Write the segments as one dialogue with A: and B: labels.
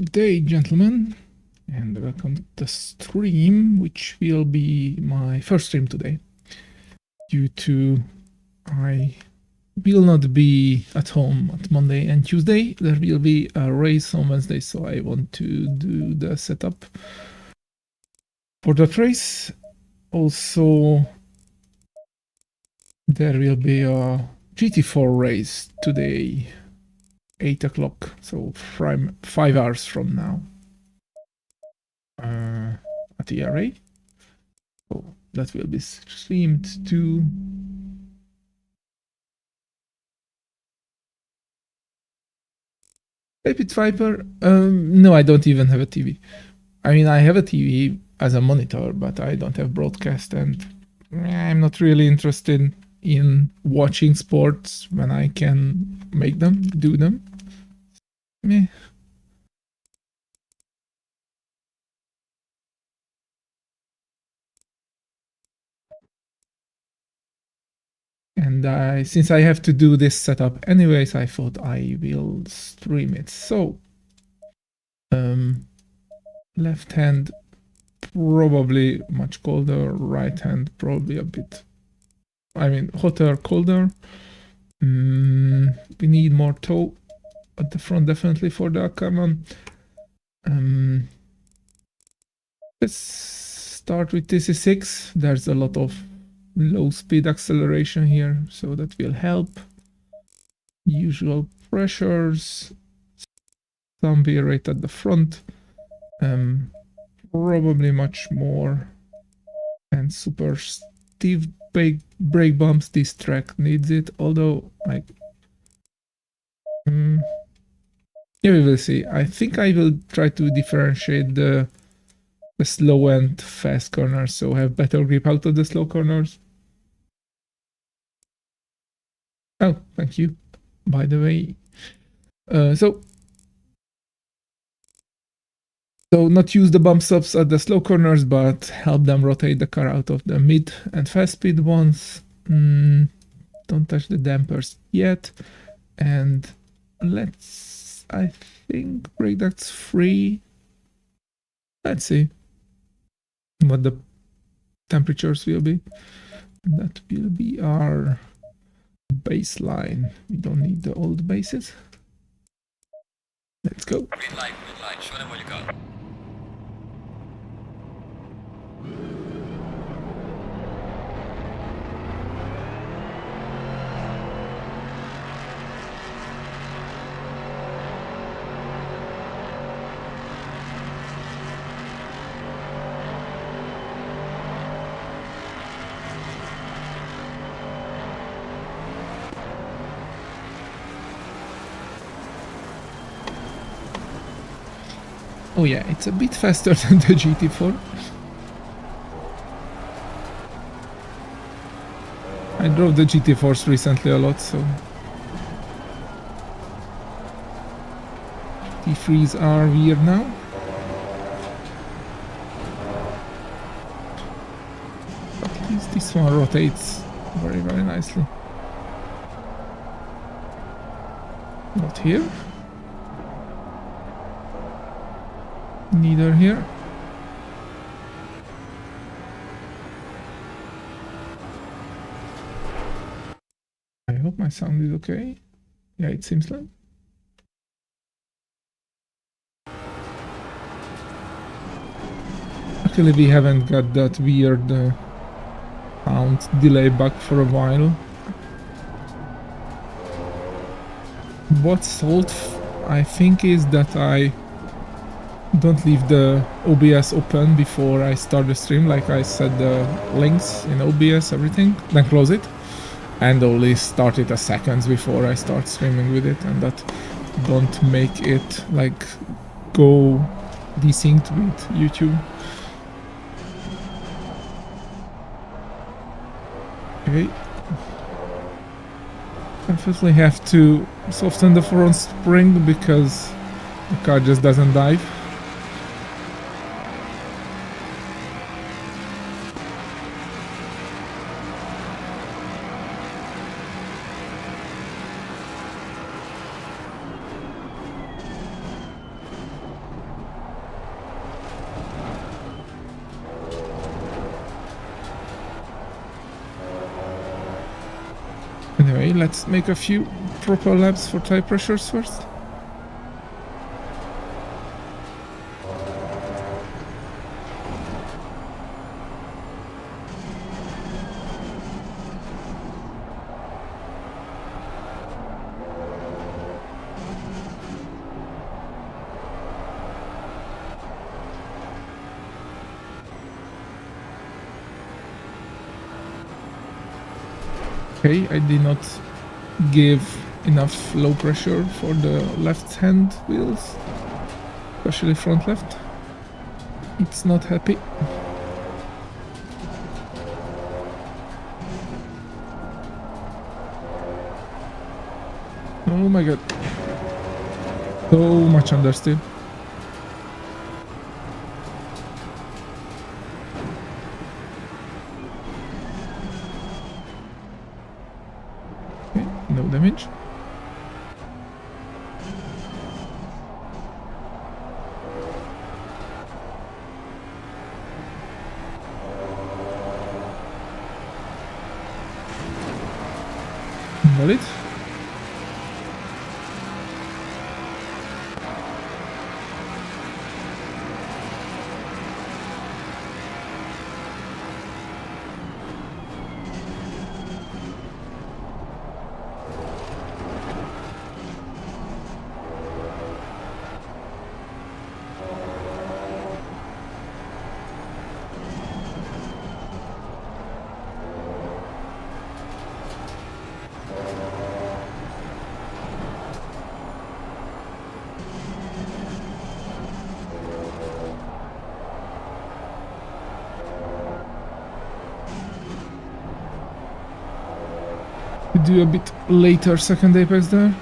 A: Good day, gentlemen, and welcome to the stream, which will be my first stream today. Due to I will not be at home at Monday and Tuesday. There will be a race on Wednesday, so I want to do the setup for that race. Also, there will be a GT4 race today, 8 o'clock, so from 5 hours from now. At the array. So that will be streamed to Pit Viper. No, I don't even have a TV. I mean, I have a TV as a monitor, but I don't have broadcast, and I'm not really interested in watching sports when I can make them, do them. Meh. And since I have to do this setup anyways, I thought I will stream it. So, left hand probably much colder, right hand probably a bit, I mean, hotter, colder. We need more toe at the front definitely for the common. Let's start with TC6. There's a lot of low speed acceleration here, so that will help. Usual pressures, some V rate at the front, probably much more, and super stiff brake bumps. This track needs it, although like yeah, we will see. I think I will try to differentiate the slow and fast corners, so have better grip out of the slow corners. Oh, thank you, by the way. So not use the bump stops at the slow corners, but help them rotate the car out of the mid and fast speed ones. Don't touch the dampers yet. And let's, I think brake ducts free. Let's see what the temperatures will be. That will be our baseline. We don't need the old bases. Let's go.
B: Green light, show them where you go.
A: Oh yeah, it's a bit faster than the GT4. I drove the GT4s recently a lot, so GT3s are weird now. But at least this one rotates very, very nicely. Not here. Neither here. I hope my sound is okay. Yeah, it seems like. Actually, we haven't got that weird sound delay bug for a while. What's solved, I think, is that I don't leave the OBS open before I start the stream, like I set the links in OBS, everything, then close it, and only start it a seconds before I start streaming with it, and that don't make it like go desynced with YouTube. Okay. Definitely have to soften the front spring because the car just doesn't dive. Anyway, let's make a few proper laps for tire pressures first. Okay, I did not give enough low pressure for the left hand wheels, especially front left. It's not happy. Oh my god. So much understeer. Okay, no damage. Got it. Do a bit later second apex there.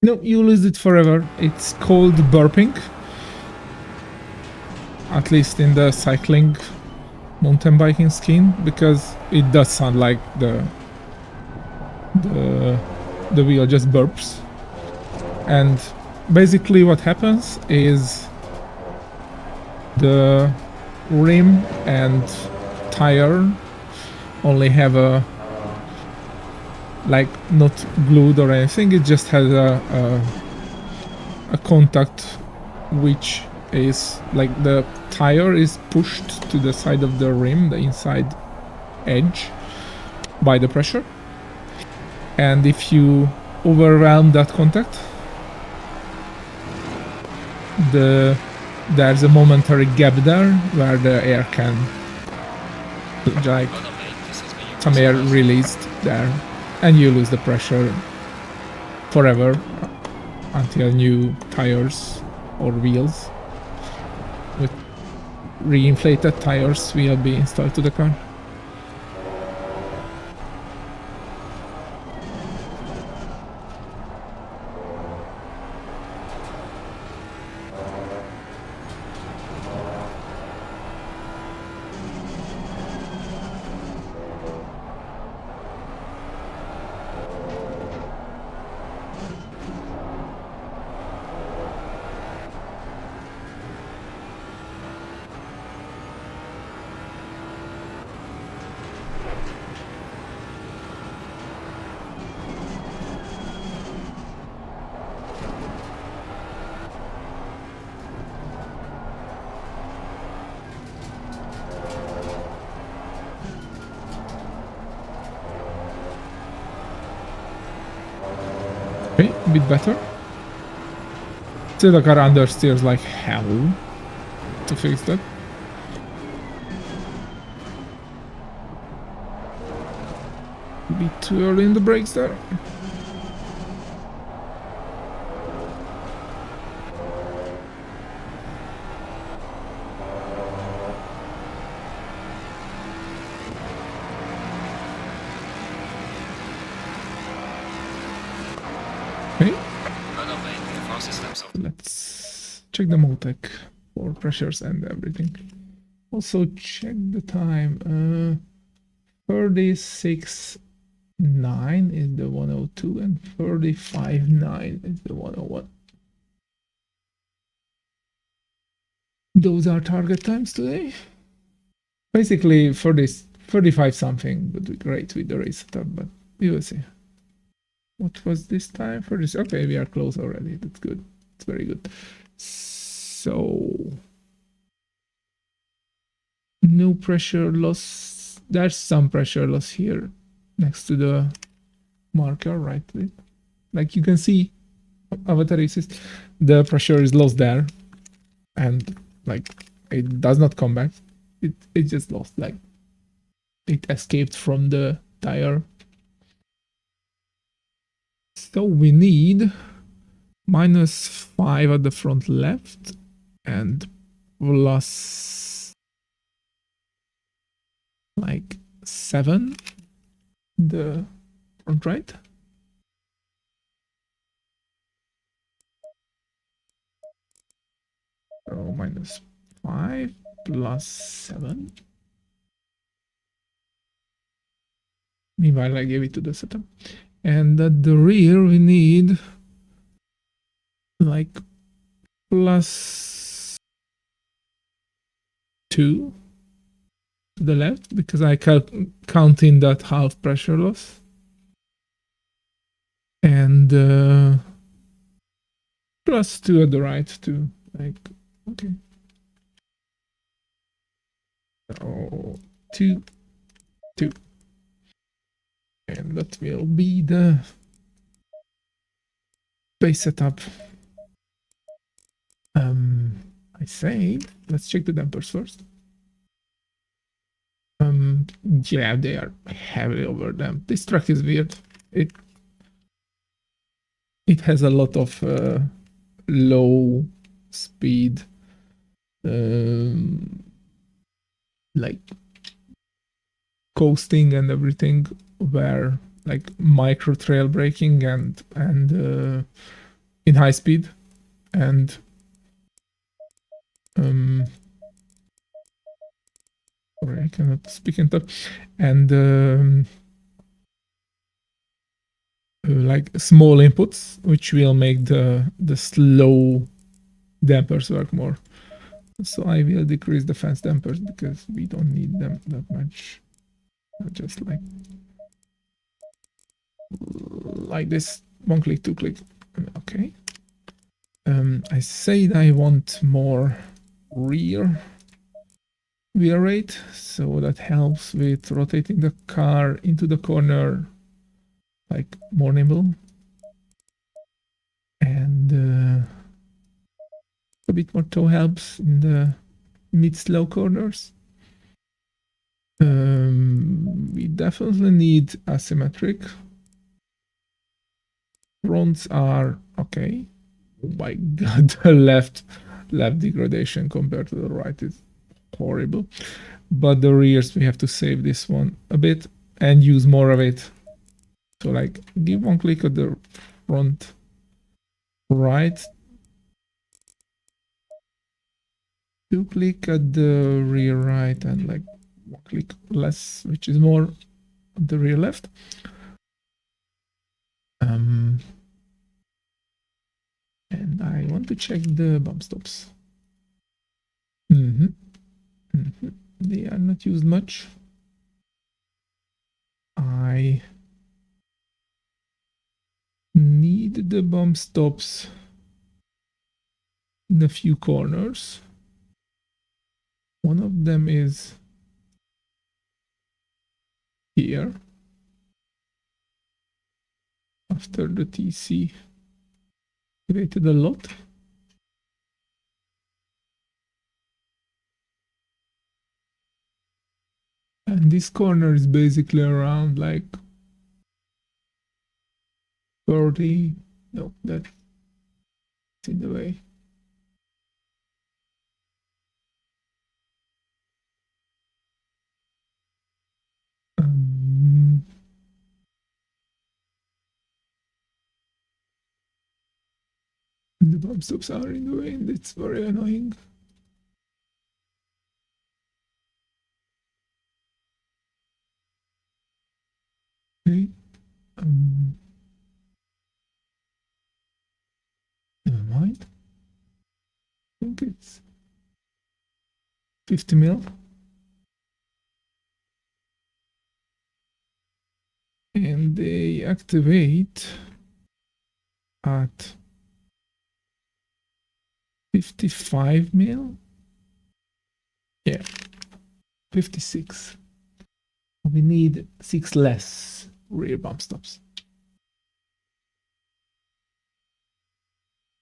A: No, you lose it forever. It's called burping. At least in the cycling mountain biking scheme, because it does sound like the wheel just burps. And basically what happens is the rim and tire only have a, like, not glued or anything, it just has a contact which is like the tire is pushed to the side of the rim, the inside edge, by the pressure. And if you overwhelm that contact, there's a momentary gap there where the air can, like, some air released there, and you lose the pressure forever until new tires or wheels with re-inflated tires will be installed to the car. Okay, a bit better. Still the car understeers like hell to fix that. A bit too early in the brakes there. Okay. Let's check the Motec for pressures and everything. Also check the time. 36.9 is the 102 and 35.9 is the 101. Those are target times today. Basically, for this 35 something would be great with the race setup, but we will see. What was this time for this? Okay, we are close already. That's good. It's very good. So no pressure loss. There's some pressure loss here next to the marker, right? Like you can see, avatar assist, the pressure is lost there, and like it does not come back. It just lost. Like it escaped from the tire. So we need -5 at the front left and plus like 7 the front right. So -5 plus 7. Meanwhile, I gave it to the setup. And at the rear, we need like +2 to the left because I count in that half pressure loss. And +2 at the right too. Like, okay. So 2, 2. And that will be the base setup. I say, let's check the dampers first. Yeah, they are heavily overdamped. This truck is weird. It has a lot of low speed, like coasting and everything, where like micro trail braking and in high speed, and sorry, I cannot speak in top, and like small inputs, which will make the slow dampers work more. So I will decrease the fast dampers because we don't need them that much. Just like this, 1 click, 2 click. Okay. I said I want more rear rate, so that helps with rotating the car into the corner, like more nimble, and a bit more toe helps in the mid-slow corners. We definitely need asymmetric. Fronts are okay. Oh my god, the left degradation compared to the right is horrible. But the rears, we have to save this one a bit and use more of it. So like give 1 click at the front right, 2 click at the rear right, and like 1 click less, which is more at the rear left. And I want to check the bump stops. They are not used much. I need the bump stops in a few corners. One of them is here after the TC created a lot. And this corner is basically around like 30. No, that's in the way. The bump stops are in the way, and it's very annoying. Okay. Never mind. I think it's 50 mil. And they activate at 55 mil. Yeah, 56. We need 6 less rear bump stops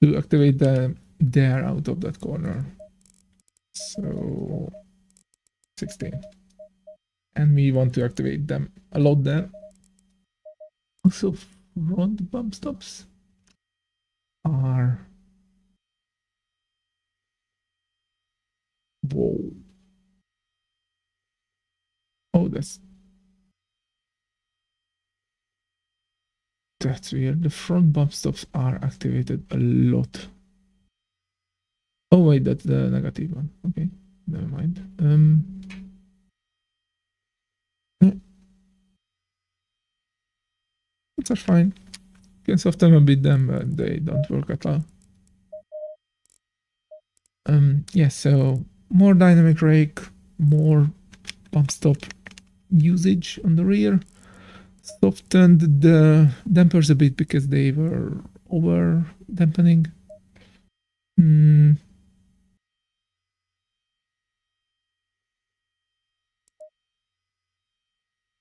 A: to activate them there out of that corner. So 16. And we want to activate them a lot there. Also, front bump stops are... Whoa. Oh, that's weird. The front bump stops are activated a lot. Oh wait, that's the negative one. Okay, never mind. That's fine. You can soften a bit them, but they don't work at all. Yeah, so more dynamic rake, more bump stop usage on the rear. Softened the dampers a bit because they were over dampening.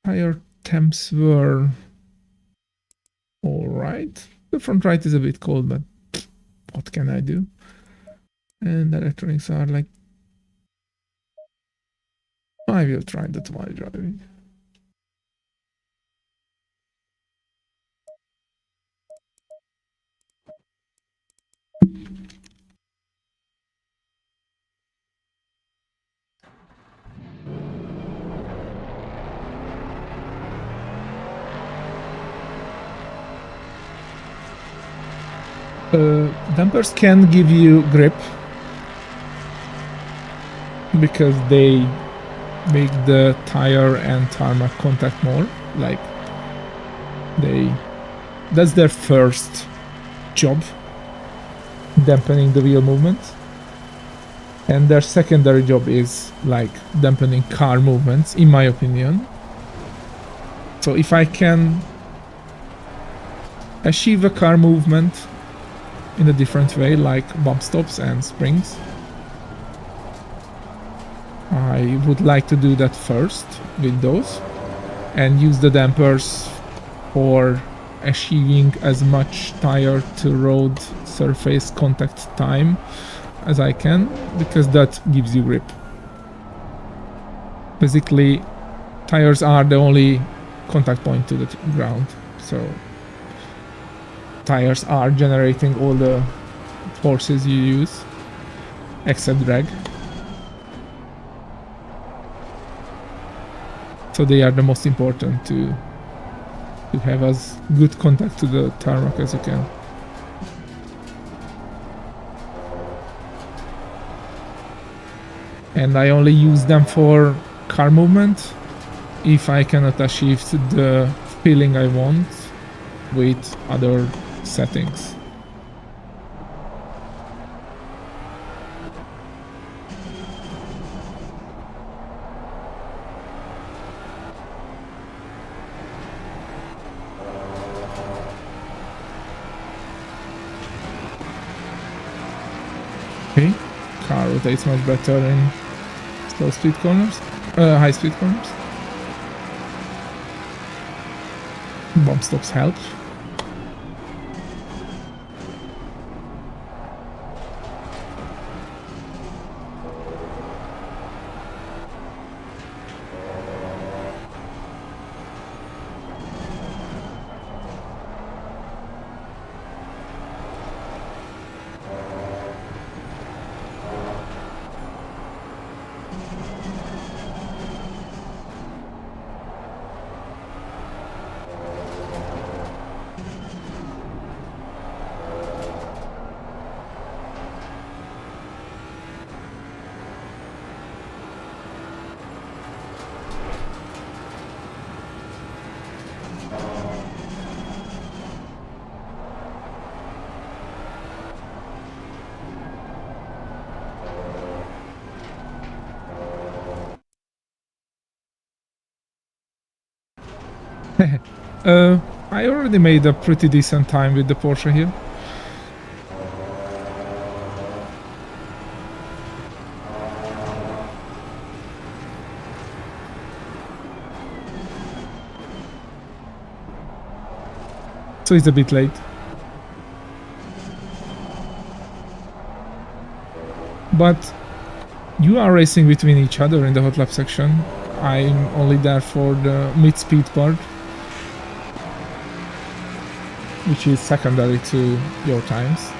A: Tire temps were all right. The front right is a bit cold, but what can I do? And the electronics are like... I will try that while driving. Dampers can give you grip because they make the tire and tarmac contact more. Like that's their first job, dampening the wheel movement, and their secondary job is like dampening car movements, in my opinion. So if I can achieve a car movement in a different way, like bump stops and springs, I would like to do that first with those and use the dampers for achieving as much tire to road surface contact time as I can, because that gives you grip. Basically, tires are the only contact point to the ground, so tires are generating all the forces you use, except drag. So they are the most important to have as good contact to the tarmac as you can. And I only use them for car movement if I cannot achieve the feeling I want with other settings. Okay, car rotates much better in slow speed corners, high speed corners. Bump stops help. I already made a pretty decent time with the Porsche here. So it's a bit late. But you are racing between each other in the hot lap section. I'm only there for the mid-speed part, which is secondary to your times.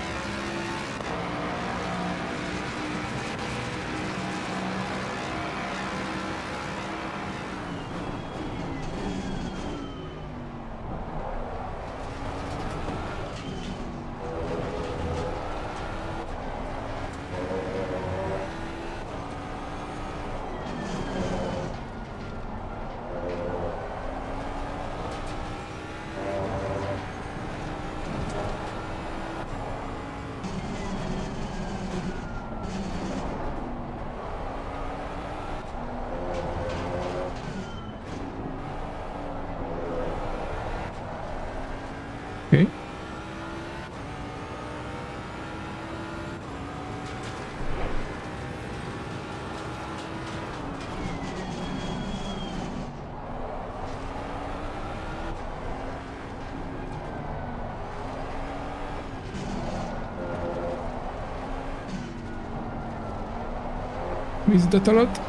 A: Okay. Is that a lot?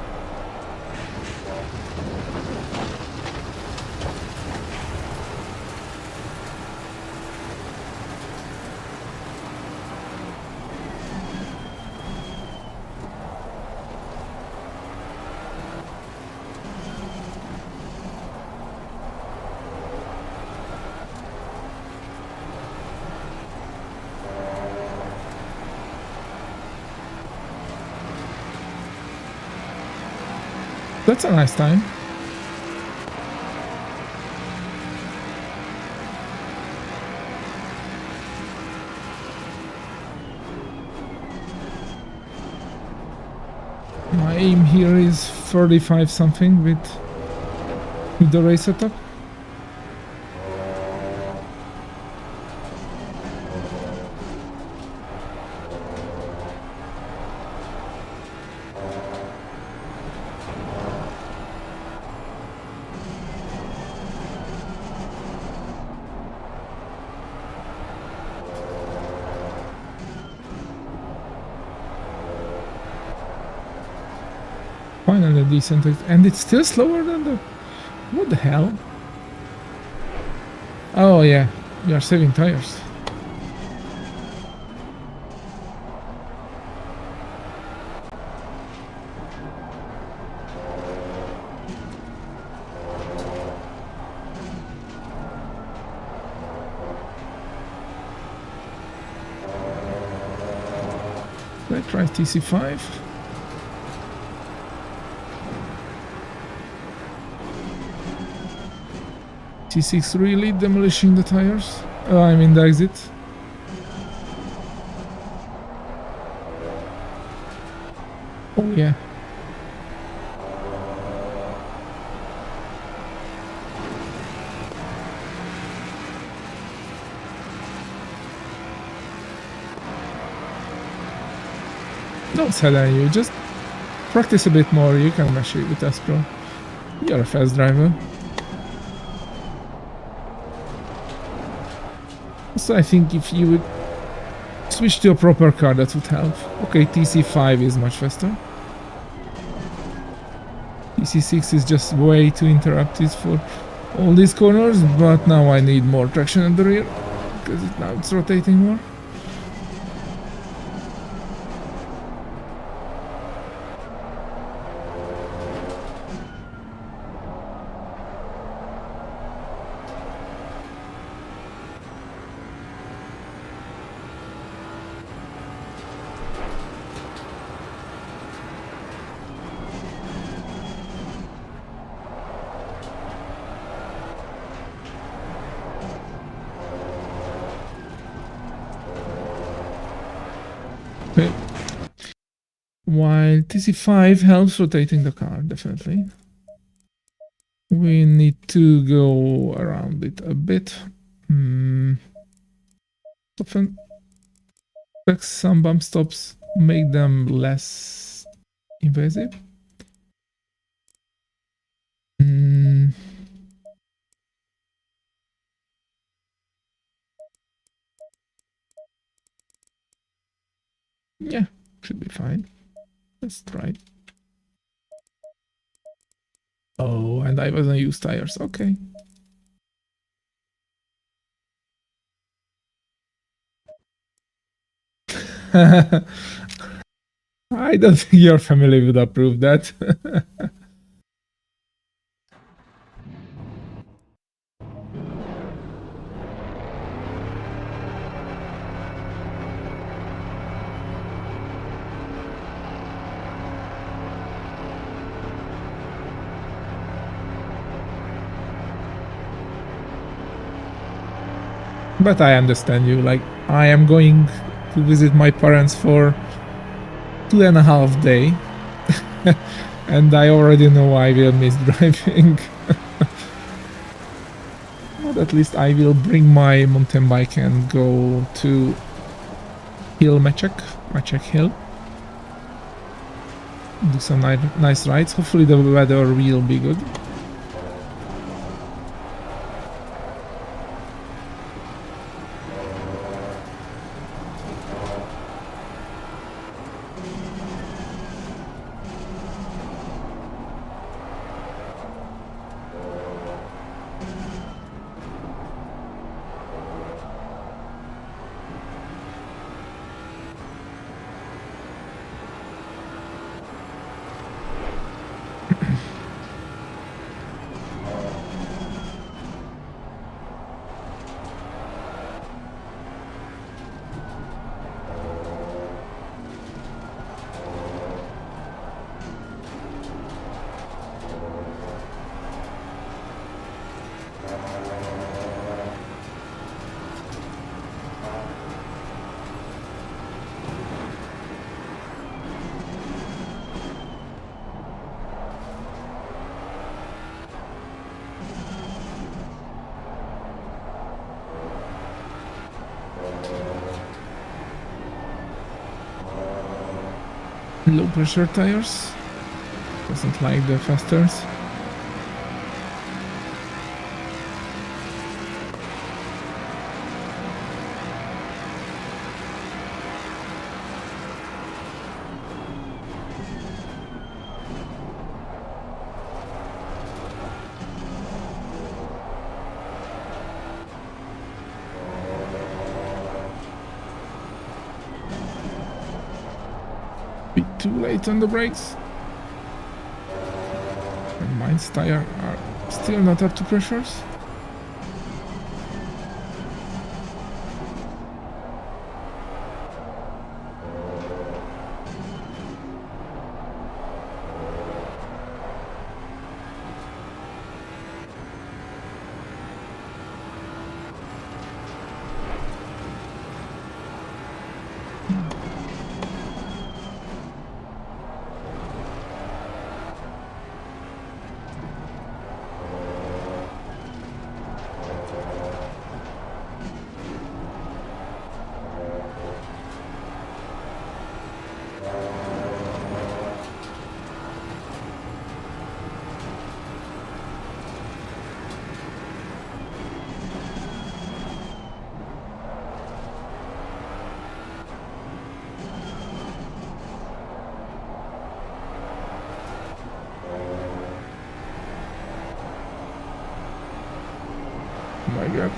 A: That's a nice time. My aim here is 35 something with the race setup. Finally decent, and it's still slower than the... What the hell? Oh yeah, we are saving tires. Let's try TC5. T6 really demolishing the tires. I mean the exit. Oh yeah. Don't sell on you, just practice a bit more, you can mash it with S-Pro. You're a fast driver. So I think if you would switch to a proper car, that would help. Okay, TC5 is much faster. TC6 is just way too interrupted for all these corners, but now I need more traction at the rear, because now it's rotating more. Okay. While TC5 helps rotating the car, definitely. We need to go around it a bit. Often fix some bump stops, make them less invasive. Yeah, should be fine. Let's try. Oh, and I wasn't use tires. Okay. I don't think your family would approve that. But I understand you. Like, I am going to visit my parents for 2.5 days. And I already know I will miss driving. But at least I will bring my mountain bike and go to Machek Hill. Do some nice rides. Hopefully the weather will be good. Low pressure tires. Doesn't like the fast turns. Bit too late on the brakes. And mine's tire are still not up to pressures. Oh my god.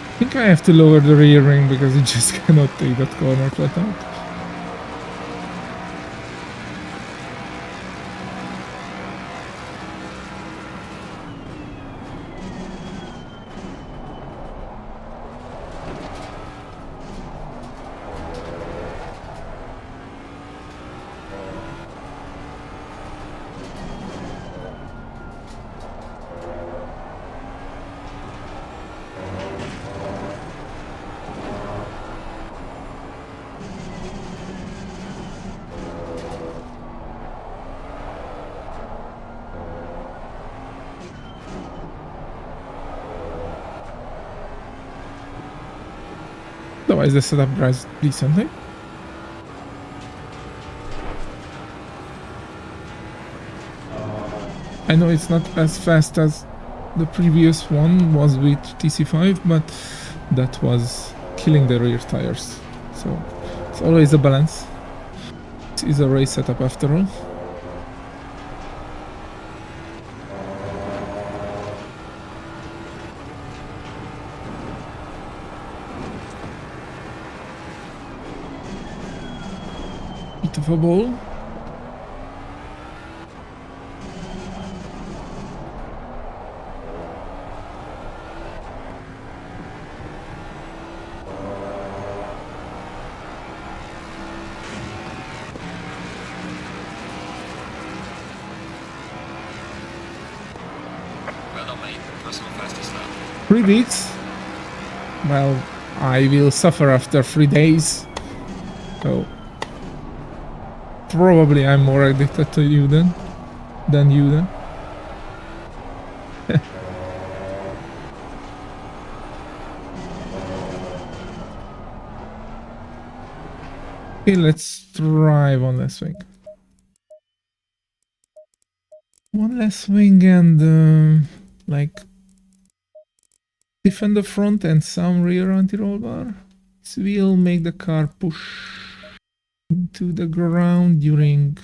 A: I think I have to lower the rear ring because it just cannot take that corner flat out. Otherwise, the setup drives decently. I know it's not as fast as the previous one was with TC5, but that was killing the rear tires. So it's always a balance. This is a race setup after all. Bit of a ball.
B: Well done, mate. Personal fastest lap.
A: 3 weeks. Well, I will suffer after 3 days. So probably I'm more addicted to you than you then. Okay, let's try one last swing. One last swing and like defend the front and some rear anti-roll bar. This will make the car push into the ground during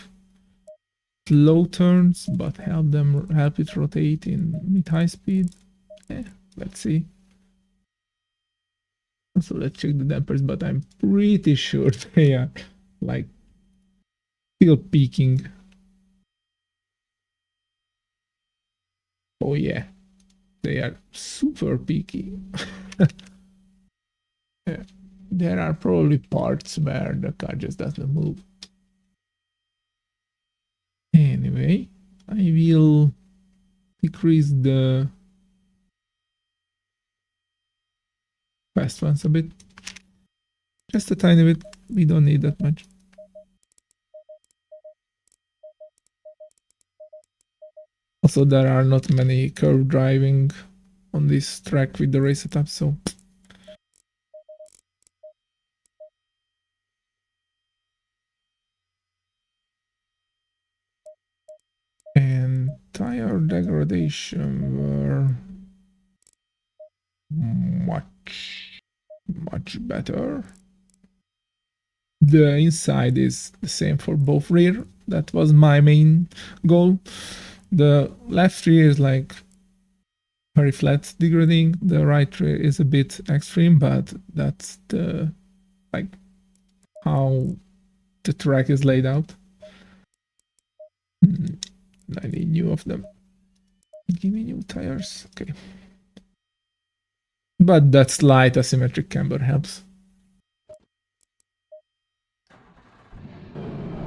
A: low turns, but help it rotate in mid-high speed. Let's see. So let's check the dampers, but I'm pretty sure they are like still peaking. Oh yeah, they are super peaky. Yeah. There are probably parts where the car just doesn't move. Anyway, I will decrease the fast ones a bit. Just a tiny bit. We don't need that much. Also, there are not many curve driving on this track with the race setup, so and tire degradation were much better. The inside is the same for both rear. That was my main goal. The left rear is like very flat degrading. The right rear is a bit extreme, but that's the like how the track is laid out. I need new of them. Give me new tires. Okay. But that slight asymmetric camber helps.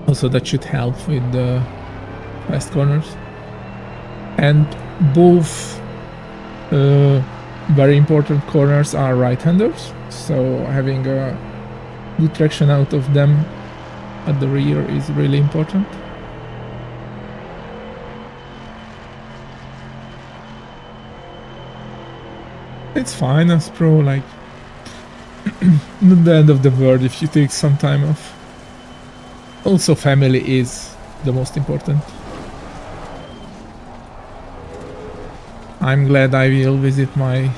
A: Also, that should help with the fast corners. And both very important corners are right-handers, so having a good traction out of them at the rear is really important. It's fine as pro, like not the end of the world if you take some time off. Also, family is the most important. I'm glad I will visit my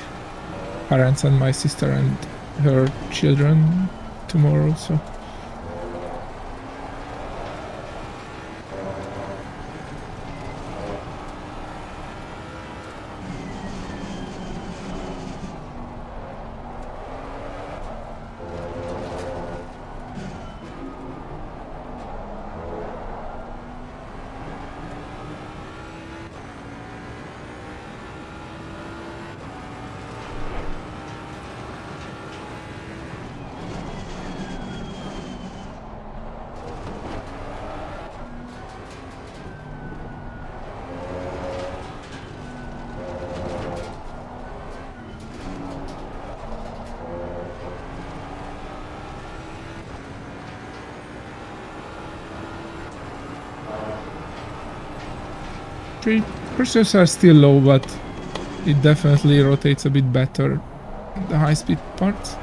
A: parents and my sister and her children tomorrow, so. Pressures are still low, but it definitely rotates a bit better in the high-speed parts.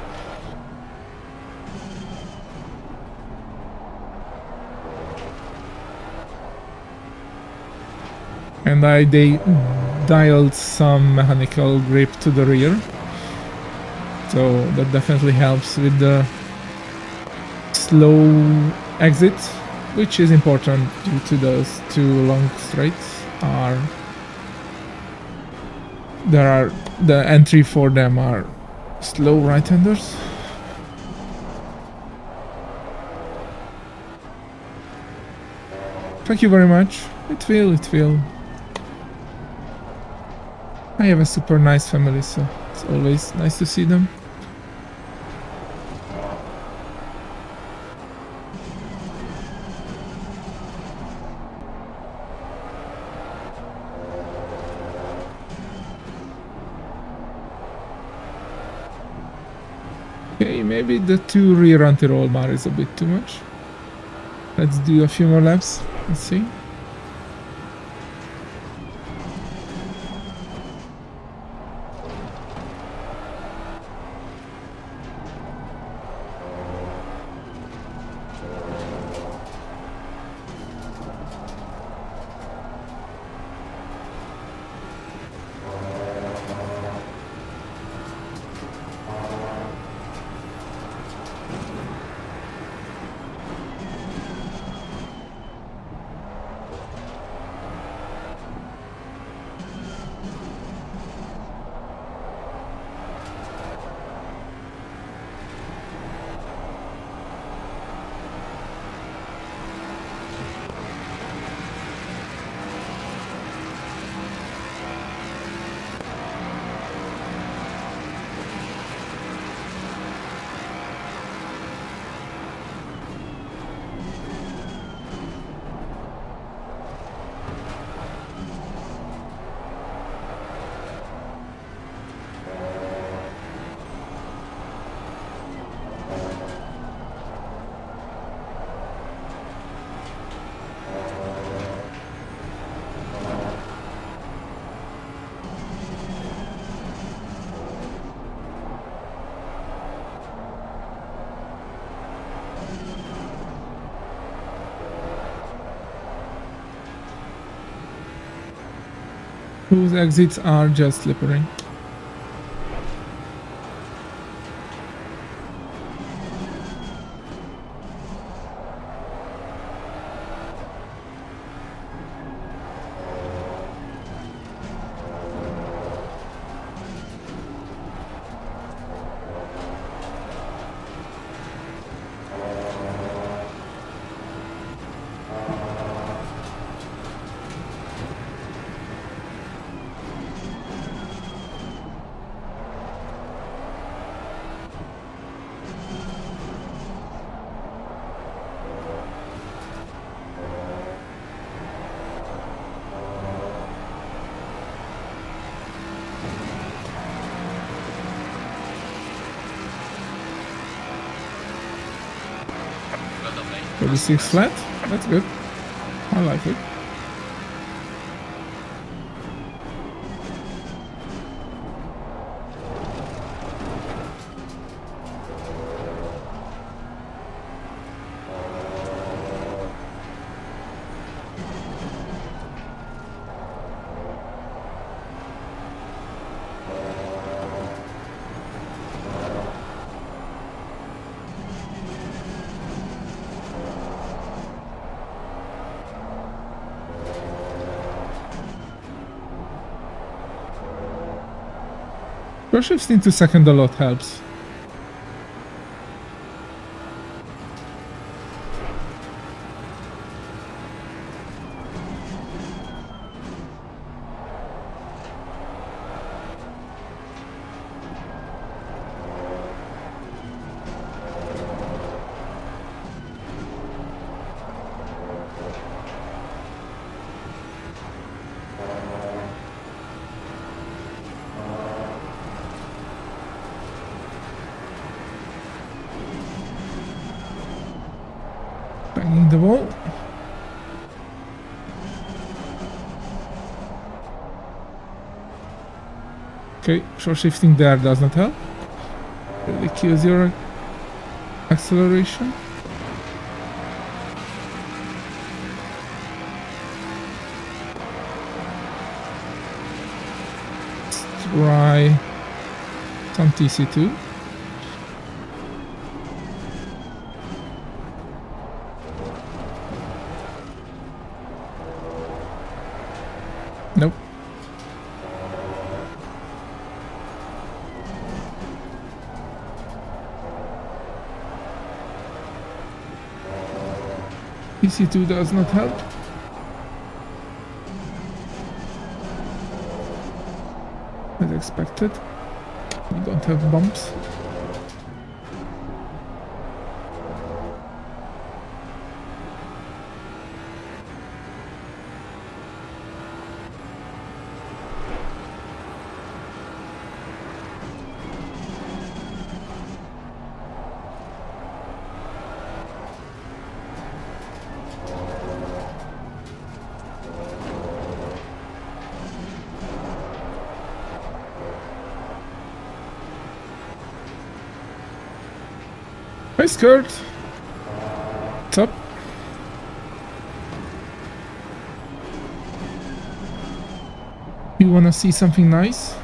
A: And they dialed some mechanical grip to the rear, so that definitely helps with the slow exit, which is important due to those two long straights. The entry for them are slow right-handers. Thank you very much. It will. I have a super nice family, so it's always nice to see them. Okay, maybe the 2 rear anti-roll bar is a bit too much. Let's do a few more laps. Let's see. Those exits are just slippery.
B: Well done, mate.
A: 36 flat. That's good. I like it. Shifting to second a lot helps. Banging the wall. Okay, short shifting there does not help. Really kills your acceleration. try some TC2. Nope. TC2 does not help. As expected. We don't have bumps. Hi, Skirt. What's up? You wanna see something nice?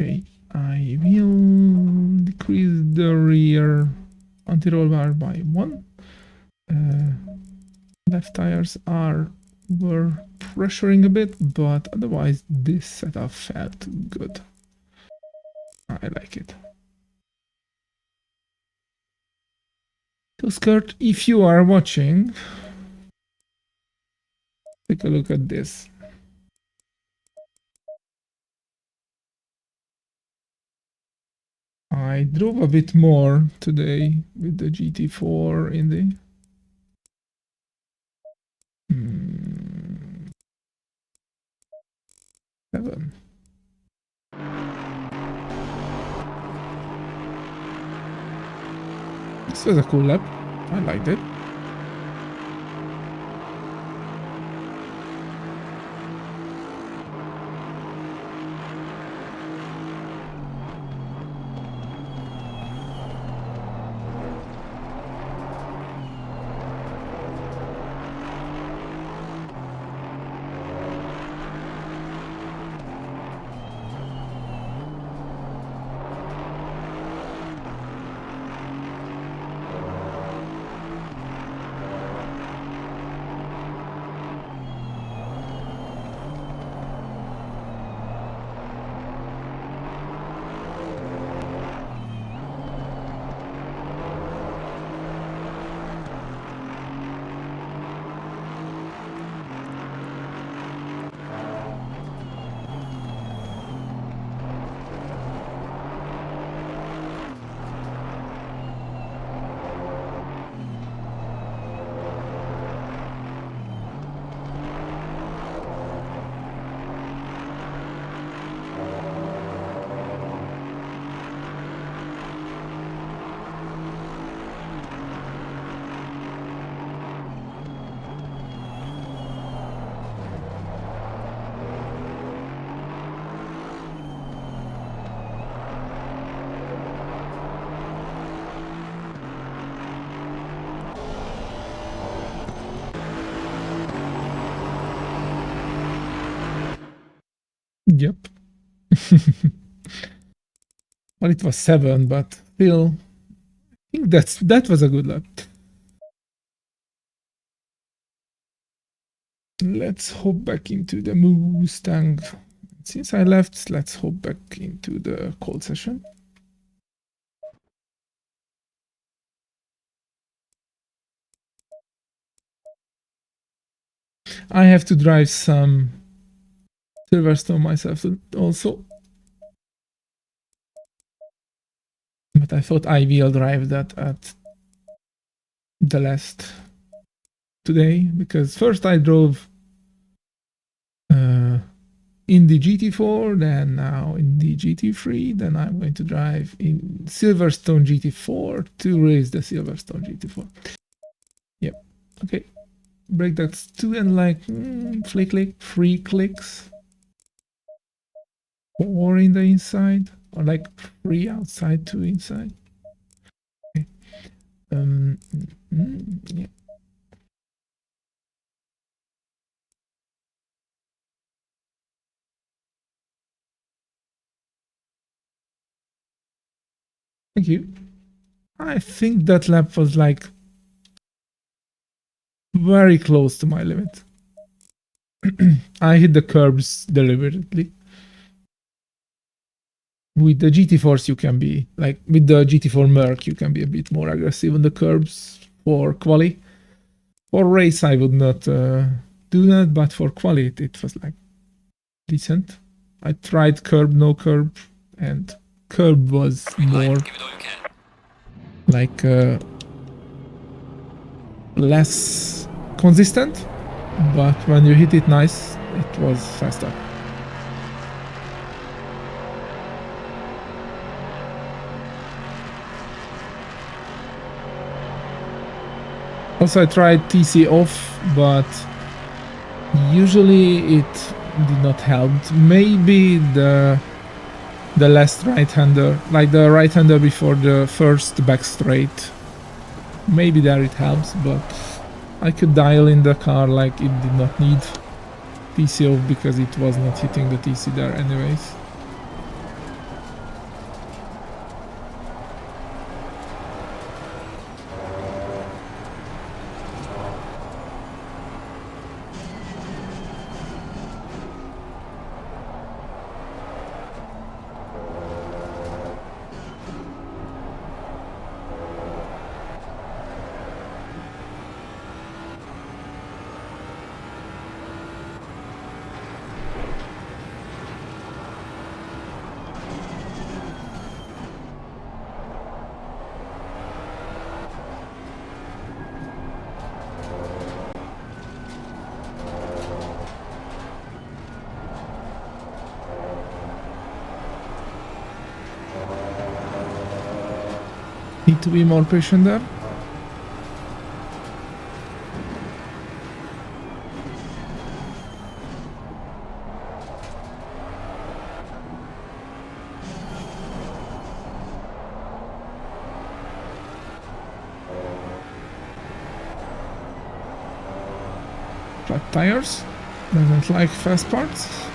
A: Okay, I will decrease the rear anti-roll bar by 1. Left tires were pressuring a bit, but otherwise this setup felt good. I like it. So Skirt, if you are watching, take a look at this. I drove a bit more today with the GT4 in the 7. This was a cool lap. I liked it. Yep. Well, it was 7, but still, I think that was a good lap. Let's hop back into the Mustang. Since I left, let's hop back into the cold session. I have to drive some Silverstone myself also. But I thought I will drive that at the last today, because first I drove in the GT4, then now in the GT3, then I'm going to drive in Silverstone GT4 to race the Silverstone GT4. Yep, okay. break that's 2 and like 3 clicks. 4 in the inside, or like 3 outside, 2 inside. Okay. Yeah. Thank you. I think that lap was like very close to my limit. I hit the curbs deliberately. With the GT Force, you can be like with the GT4 Merc, you can be a bit more aggressive on the curbs for quali. For race, I would not do that, but for quali, it was like decent. I tried curb, no curb, and curb was more like less consistent, but when you hit it nice, it was faster. Also, I tried TC off, but usually it did not help. Maybe the last right-hander, like the right-hander before the first back straight, maybe there it helps, but I could dial in the car like it did not need TC off because it was not hitting the TC there anyways. Need to be more patient there. Flat tires. Doesn't like fast parts.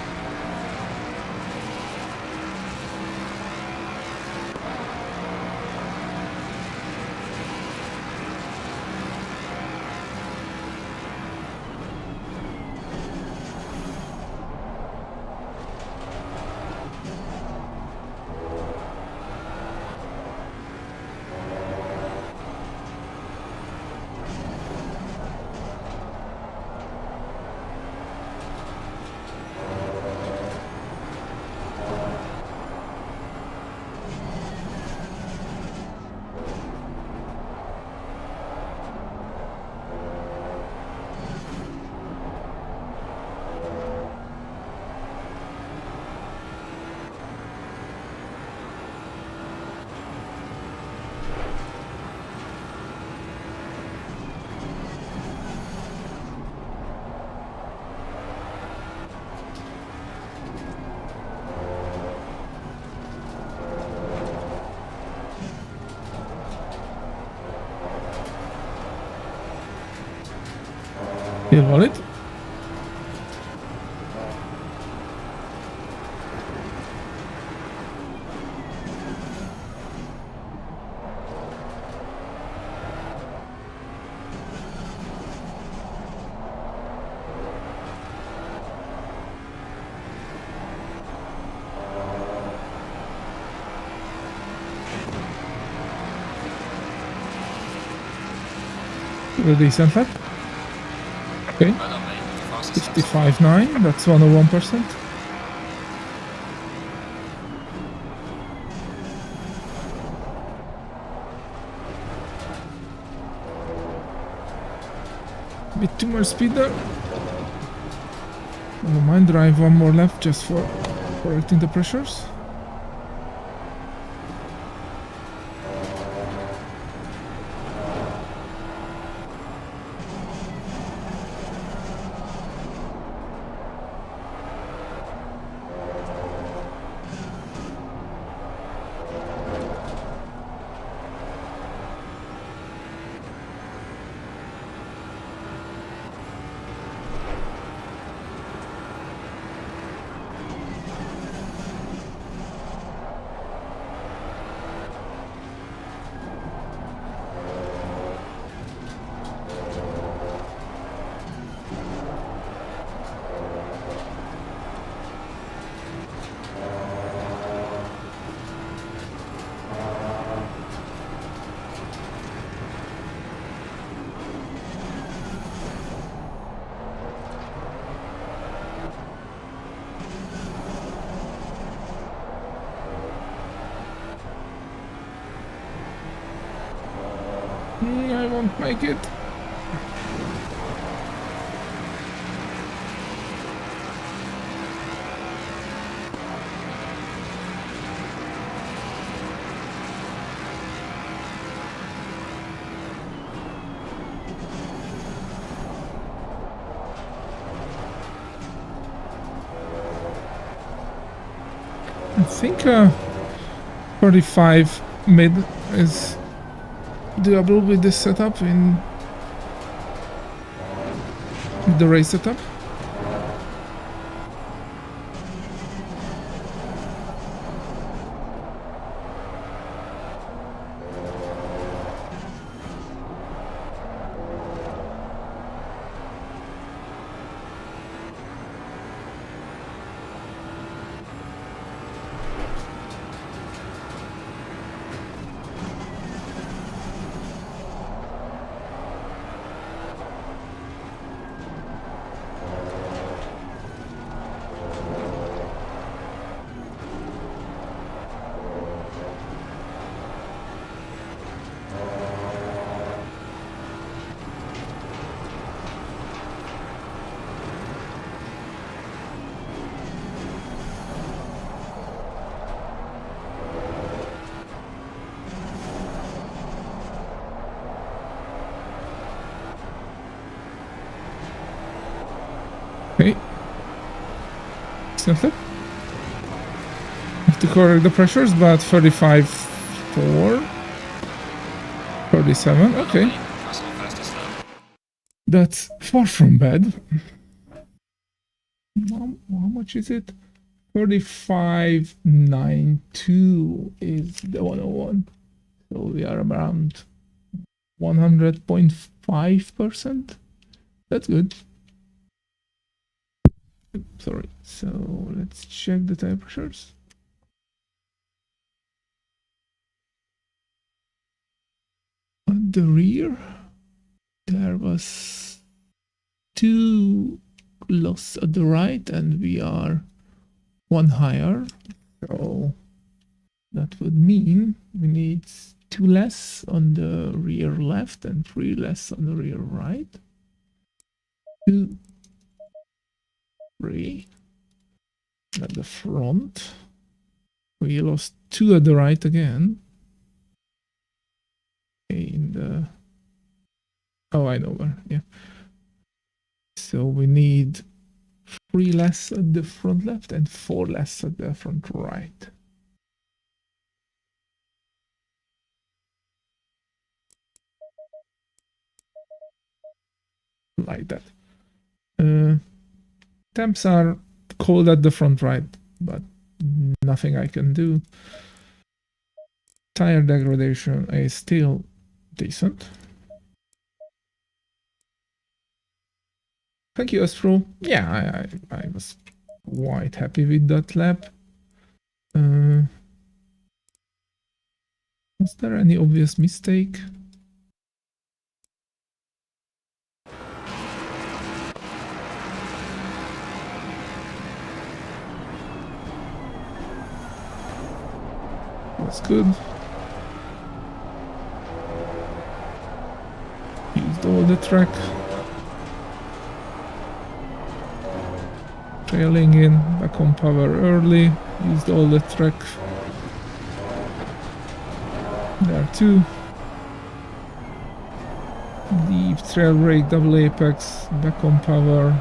A: Here, wallet. A decent lap. Okay. 55.9, that's 101%. Bit too much speed there. Never mind, drive one more left just for correcting the pressures. I won't make it. I think 35 mid is doable with this setup in the race setup. Okay. Excellent. Have to correct the pressures, but 35 4. 37, okay.
B: That's not fastest lap.
A: That's far from bad. How much is it? 35.92 is the 101. So we are around 100.5%. That's good. Sorry. So let's check the tire pressures. On the rear, there was 2 loss at the right, and we are 1 higher. So that would mean we need 2 less on the rear left and 3 less on the rear right. 2, 3 at the front. We lost 2 at the right again. Okay, in the... Oh, I know where, yeah. So we need 3 less at the front left and 4 less at the front right. Like that. Temps are cold at the front right, but nothing I can do. Tire degradation is still decent. Thank you, Astro. Yeah, I was quite happy with that lap. Was there any obvious mistake? That's good. Used all the track. Trailing in, back on power early. Used all the track. There too. Deep trail brake, double apex, back on power.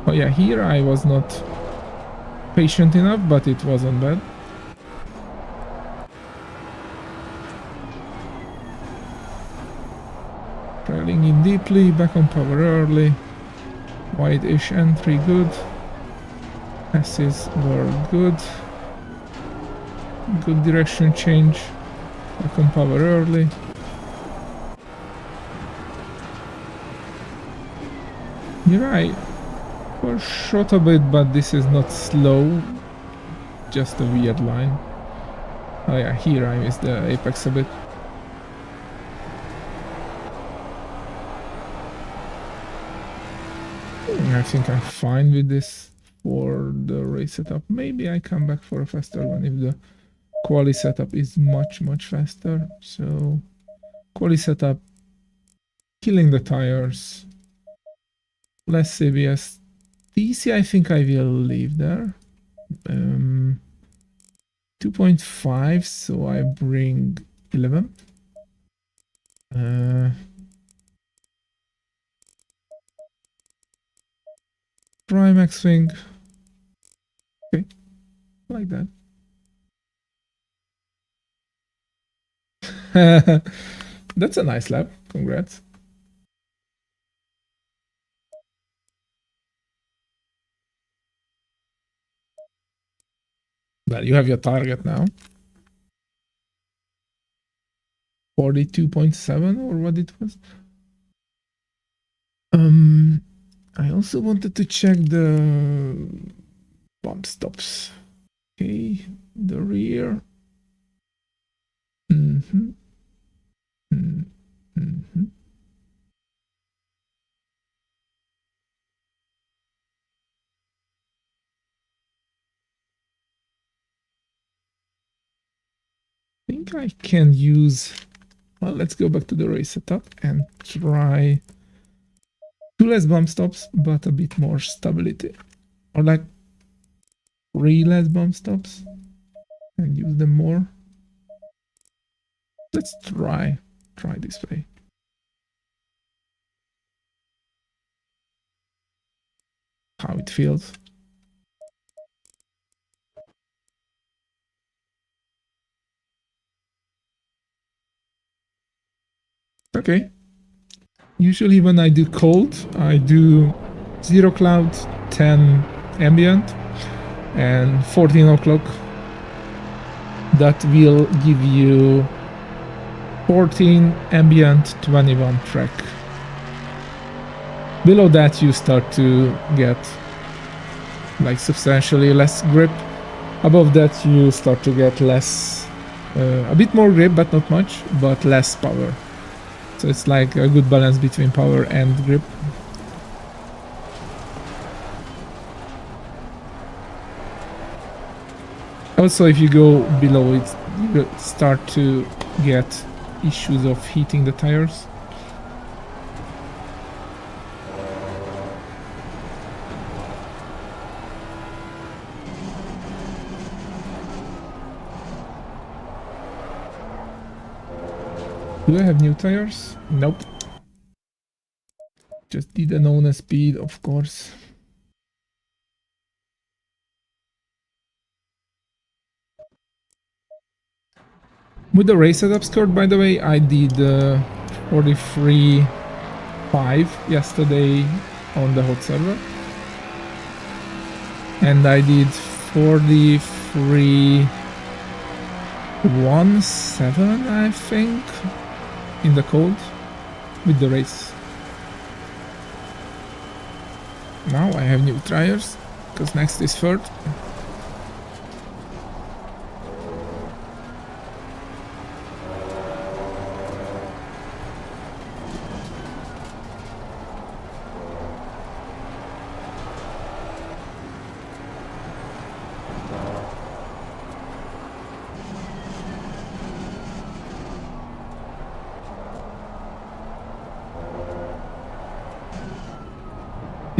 A: Oh yeah, here I was not patient enough, but it wasn't bad. Trailing in deeply, back on power early. Wide-ish entry, good. Passes were good. Good direction change. Back on power early. You're right. We're short a bit, but this is not slow. Just a weird line. Oh yeah, here I missed the apex a bit. I think I'm fine with this for the race setup. Maybe I come back for a faster one if the quali setup is much faster. So quali setup, killing the tires, less ABS. DC I think I will leave there. 2.5, so I bring 11. Prime X Wing. Okay, like that. That's a nice lap. Congrats. Well, you have your target now. 42.7 or what it was. I also wanted to check the bump stops. Okay, the rear. I think I can use. Well, let's go back to the race setup and try 2 less bump stops, but a bit more stability. Or like 3 less bump stops and use them more. Let's try this way. How it feels. Okay. Usually when I do cold, I do 0 cloud, 10 ambient, and 14 o'clock. That will give you 14 ambient, 21 track. Below that you start to get like substantially less grip. Above that you start to get less, a bit more grip, but not much, but less power. So it's like a good balance between power and grip. Also, if you go below it, you start to get issues of heating the tires. Do I have new tires? Nope. Just didn't own a speed, of course. With the race setup scored, by the way, I did 43.5 yesterday on the hot server. And I did 43.17, I think, in the cold with the race. Now I have new tires, because next is third.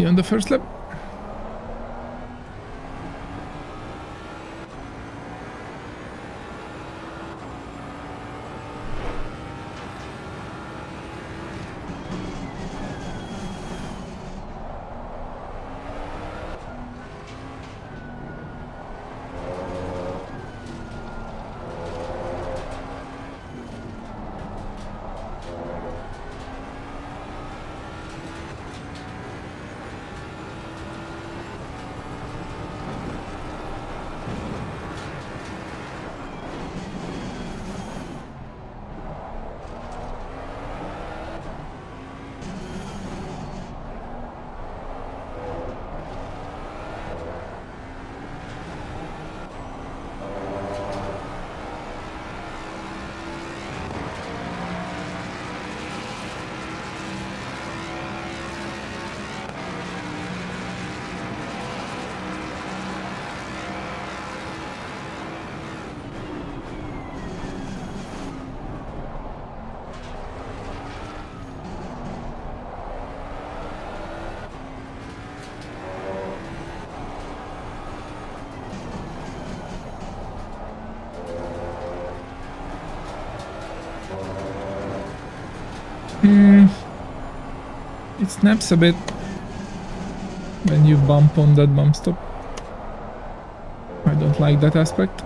A: On the first lap. It snaps a bit when you bump on that bump stop. I don't like that aspect.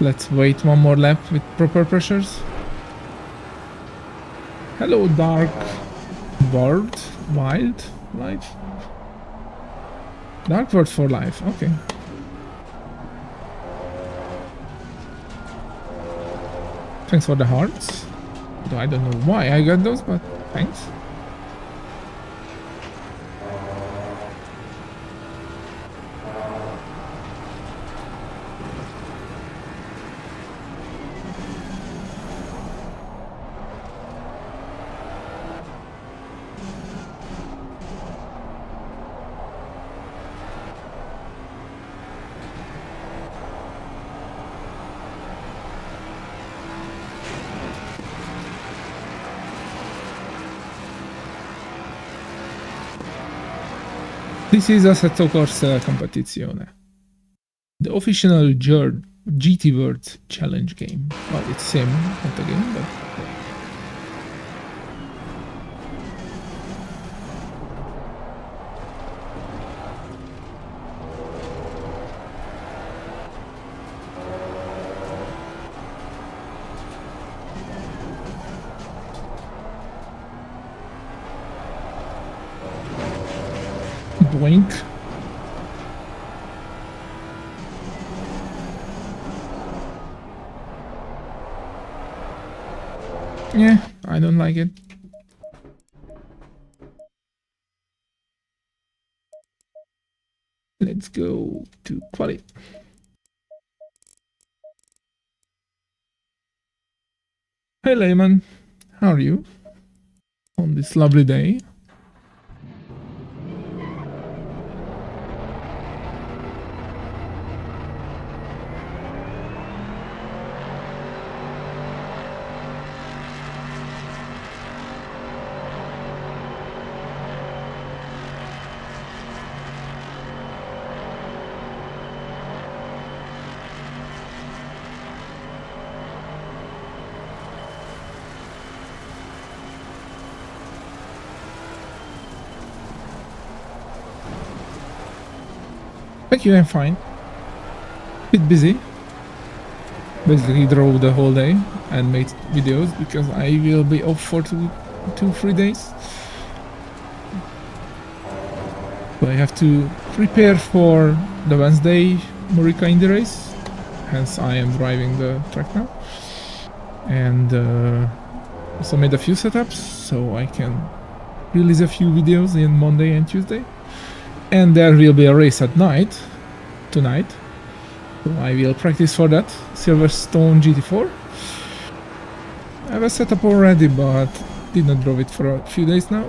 A: Let's wait one more lap with proper pressures. Hello, dark bird, wild life. Dark bird for life, okay. Thanks for the hearts. Though I don't know why I got those, but thanks. This is Assetto Corsa Competizione, the official GT World Challenge game. Well, it's sim, not a game, but... Boink. Yeah, I don't like it. Let's go to quality. Hey Layman, how are you on this lovely day? Thank you, I'm fine. Bit busy. Basically drove the whole day and made videos because I will be off for 3 days. So I have to prepare for the Wednesday Murica Indy race. Hence I am driving the track now. And also made a few setups so I can release a few videos in Monday and Tuesday. And there will be a race at night, tonight. So I will practice for that, Silverstone GT4. I have a setup already, but did not drove it for a few days now.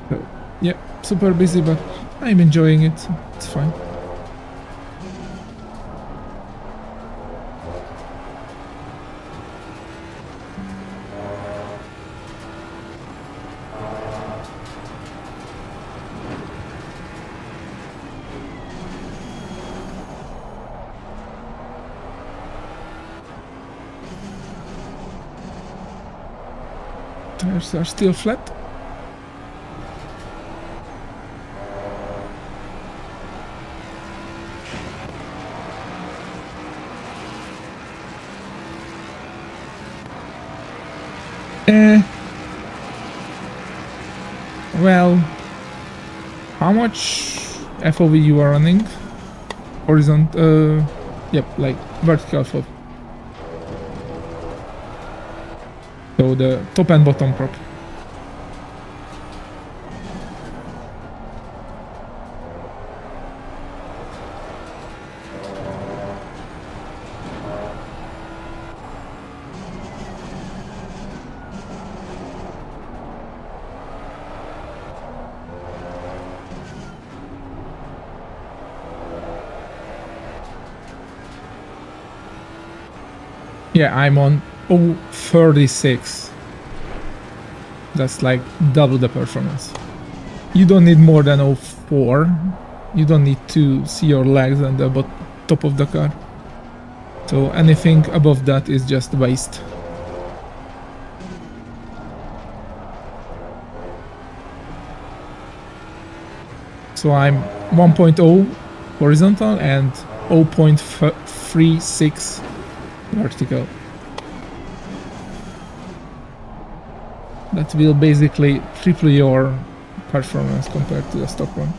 A: So, yeah, super busy, but I'm enjoying it, so it's fine. Tires are still flat. Well, how much FOV you are running? Horizontal, yep, like vertical FOV. So the top and bottom prop. Yeah, I'm on 036. That's like double the performance. You don't need more than 04 You don't need to see your legs and the top of the car. So anything above that is just waste. So I'm 1.0 horizontal and 0.36 vertical. That will basically triple your performance compared to the stock one.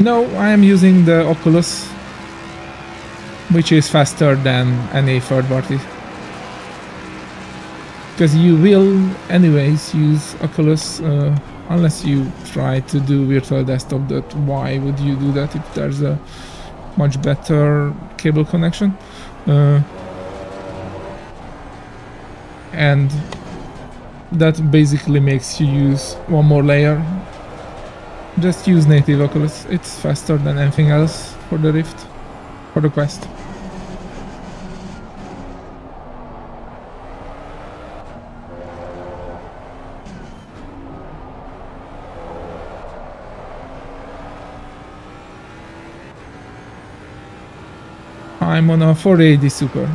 A: No, I am using the Oculus, which is faster than any third party. Because you will anyways use Oculus unless you try to do virtual desktop. That why would you do that if there's a much better cable connection? And that basically makes you use one more layer. Just use native Oculus. It's faster than anything else for the Rift, for the Quest. I'm on a 480 Super.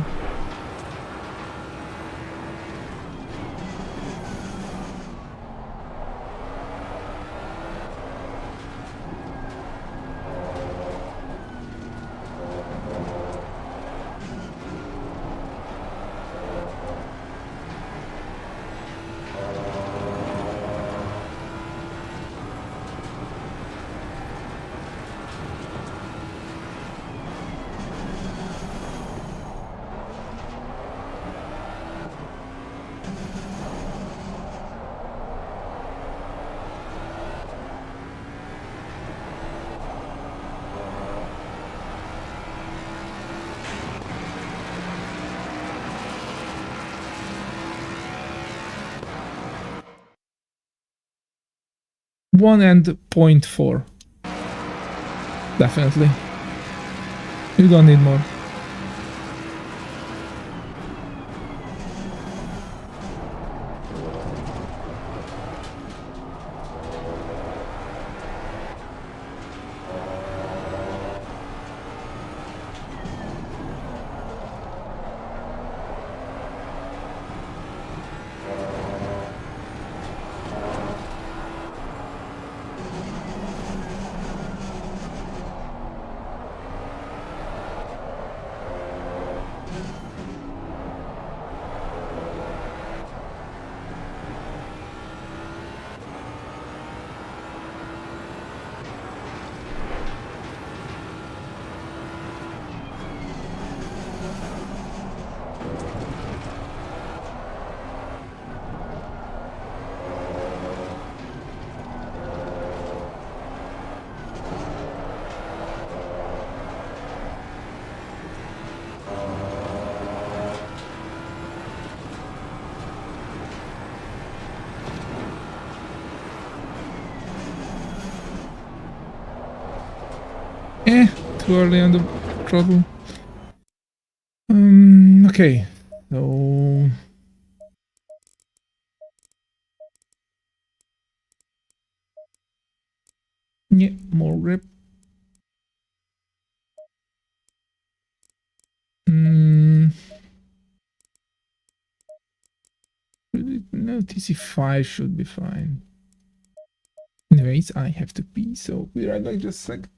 A: One and 0.4. Definitely. You don't need more. Too early on the throttle. Okay, so yeah, more grip. No, TC5 should be fine. Anyways, I have to pee, so be right back just a sec.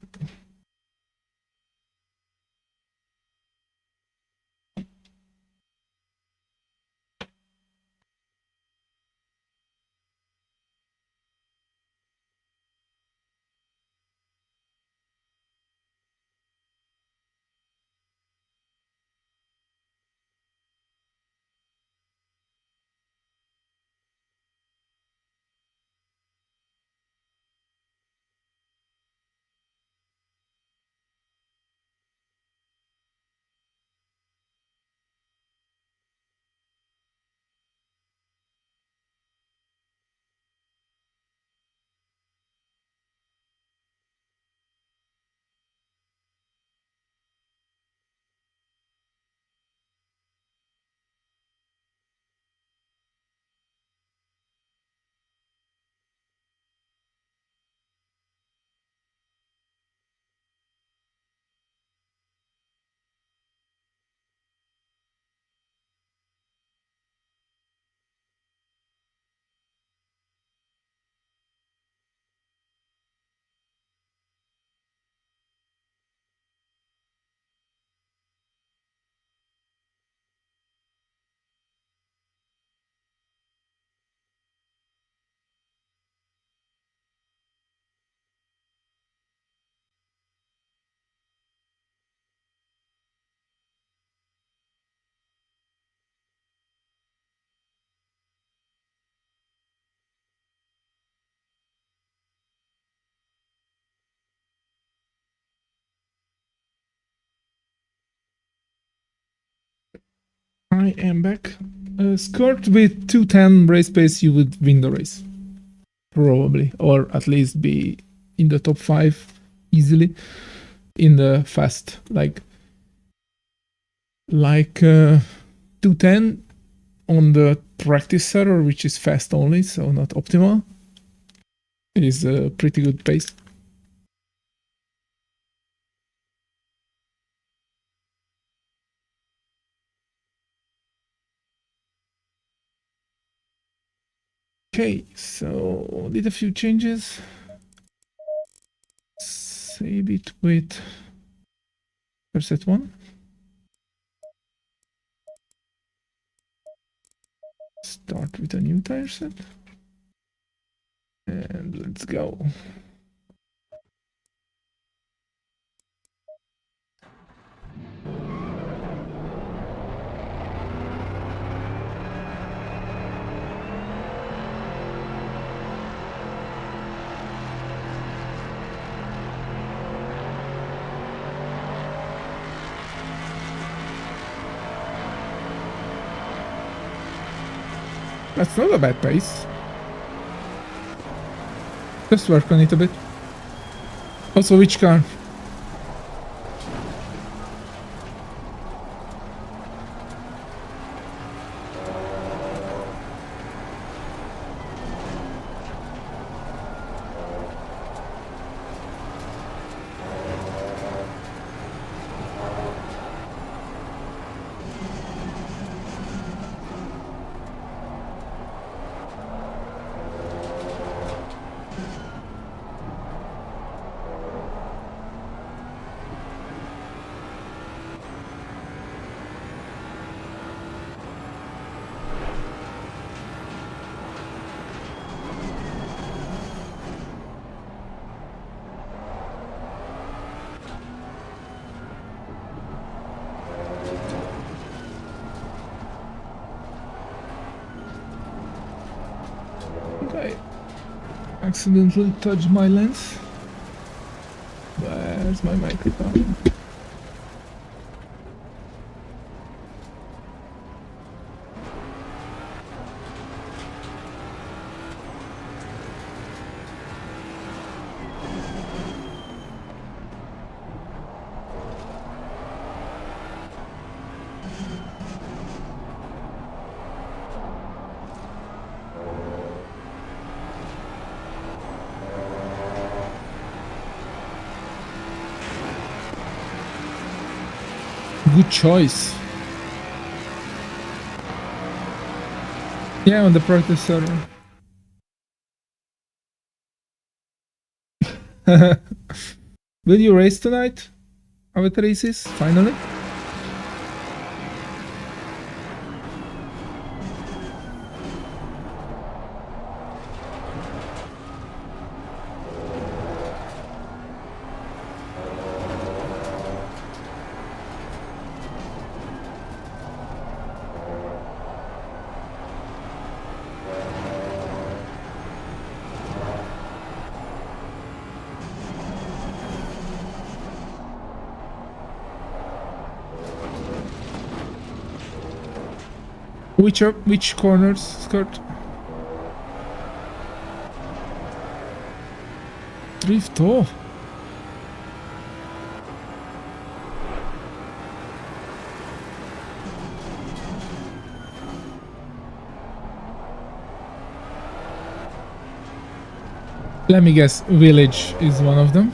A: I am back. Skirt with 210 race pace, you would win the race. Probably. Or at least be in the top 5 easily. In the fast. Like 210 on the practice server, which is fast only, so not optimal, is a pretty good pace. Okay, so did a few changes. Save it with set 1. Start with a new tire set. And let's go. That's not a bad pace. Just work on it a bit. Also, which car? I accidentally touched my lens. Where's my microphone? Good choice. Yeah, on the practice server. Will you race tonight? Our races, finally? Which corners, Skirt? Drift off. Let me guess, Village is one of them.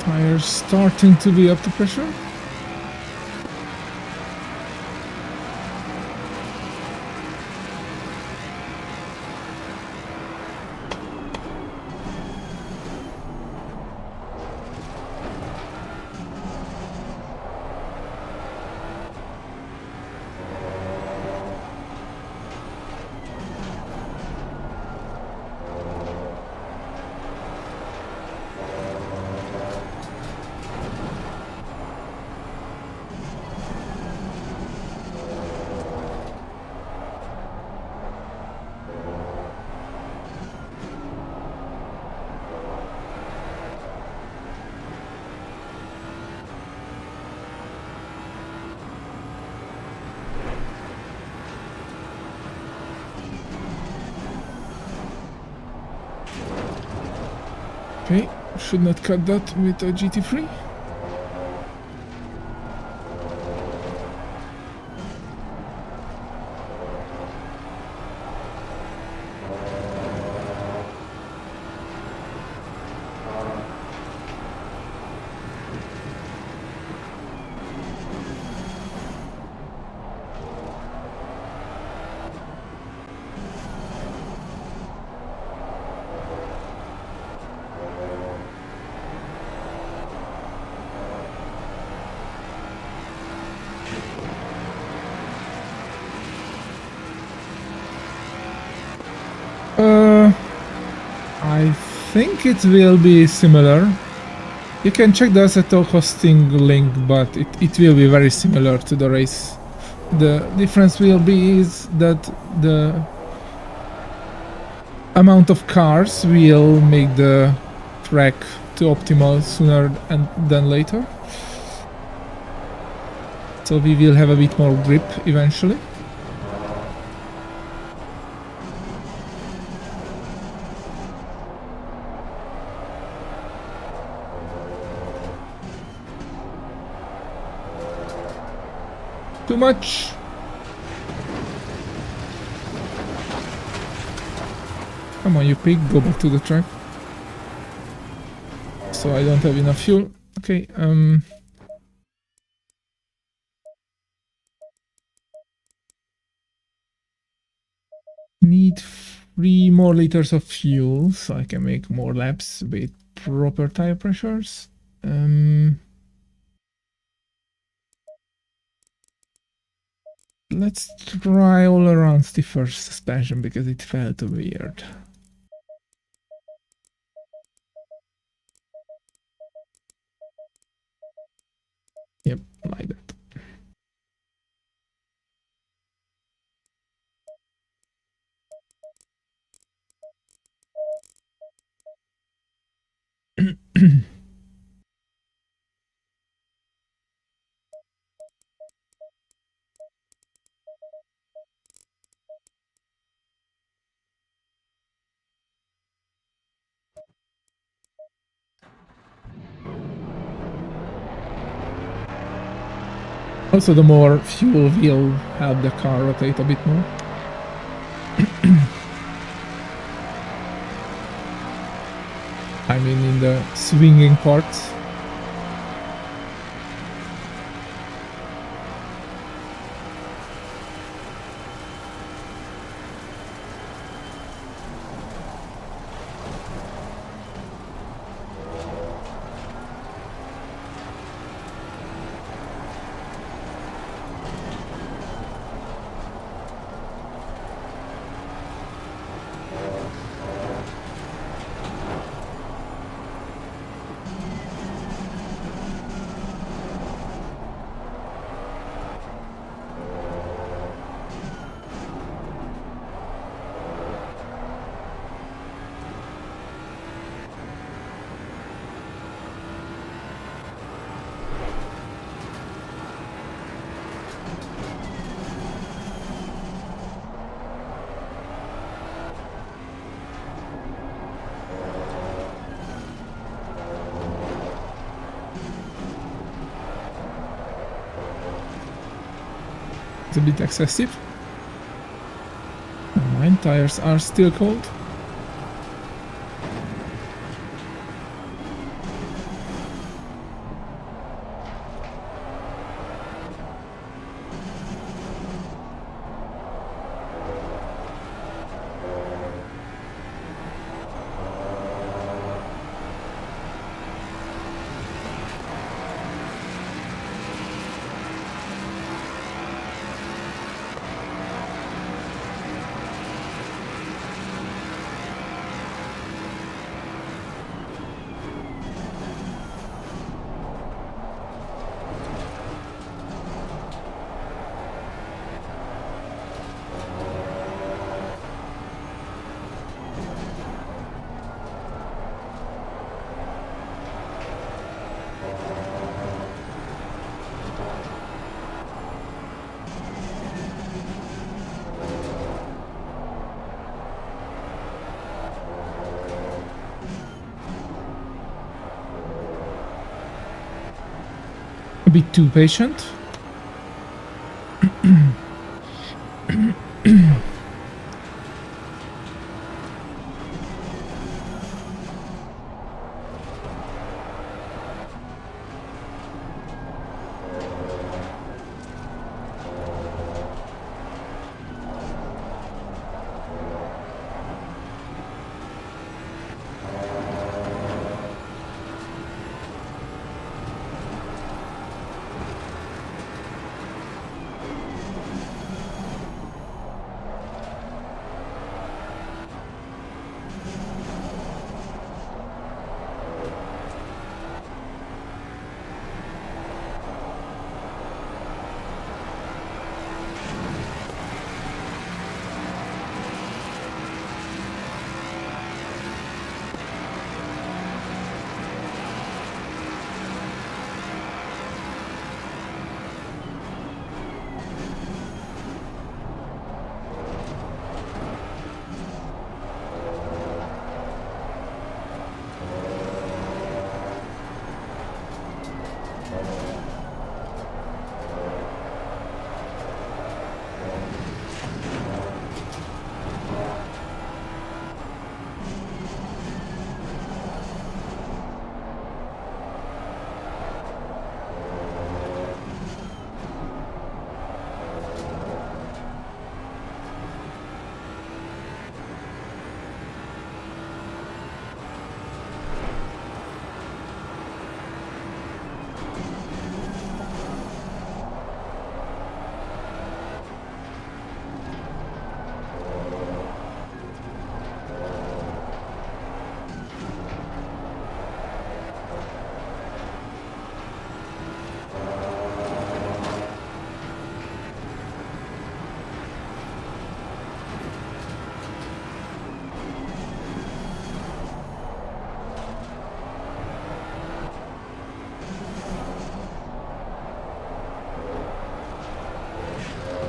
A: Tires starting to be up to pressure. Okay, should not cut that with a GT3. I think it will be similar. You can check the asset costing link, but it will be very similar to the race. The difference will be is that the amount of cars will make the track to optimal sooner than later. So we will have a bit more grip eventually. Too much. Come on, you pig, go back to the track. So I don't have enough fuel. Okay, need 3 more liters of fuel so I can make more laps with proper tire pressures. Let's try all around stiffer suspension because it felt weird. Yep, like that. Also, the more fuel will help the car rotate a bit more. I mean, in the swinging parts. It's a bit excessive. Mine tires are still cold. a bit too patient.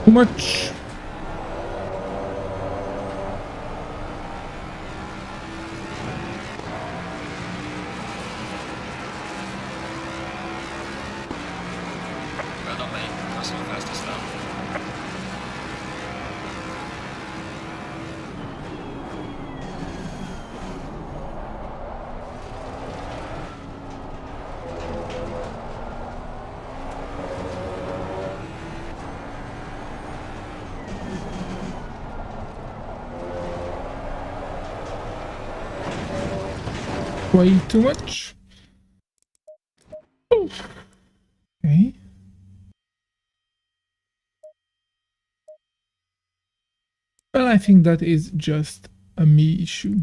A: Too much.
B: Well done, mate. That's your fastest lap.
A: Way too much. Okay. Well, I think that is just a me issue.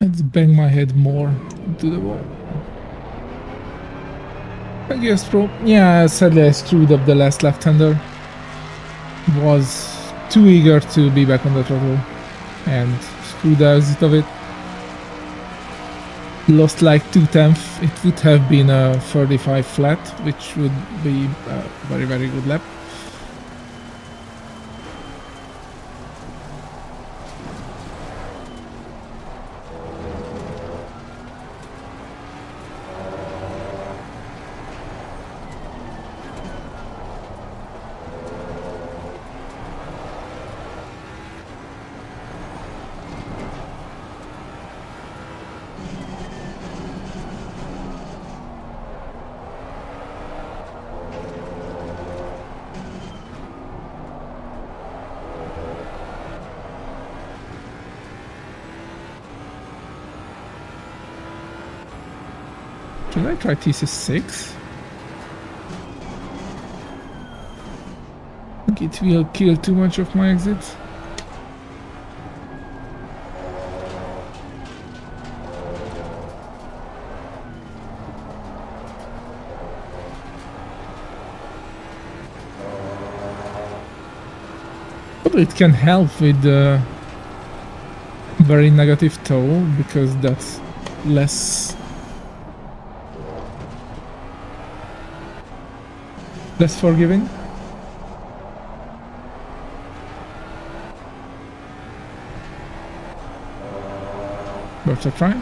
A: Let's bang my head more into the wall. I guess, bro. Yeah, sadly I screwed up the last left-hander. Was too eager to be back on the throttle and screwed the exit of it. Lost like 2/10. It would have been a 35 flat, which would be a very, very good lap. Should I try TC6? I think it will kill too much of my exits. But it can help with the very negative toll because that's less forgiving. Worth a try.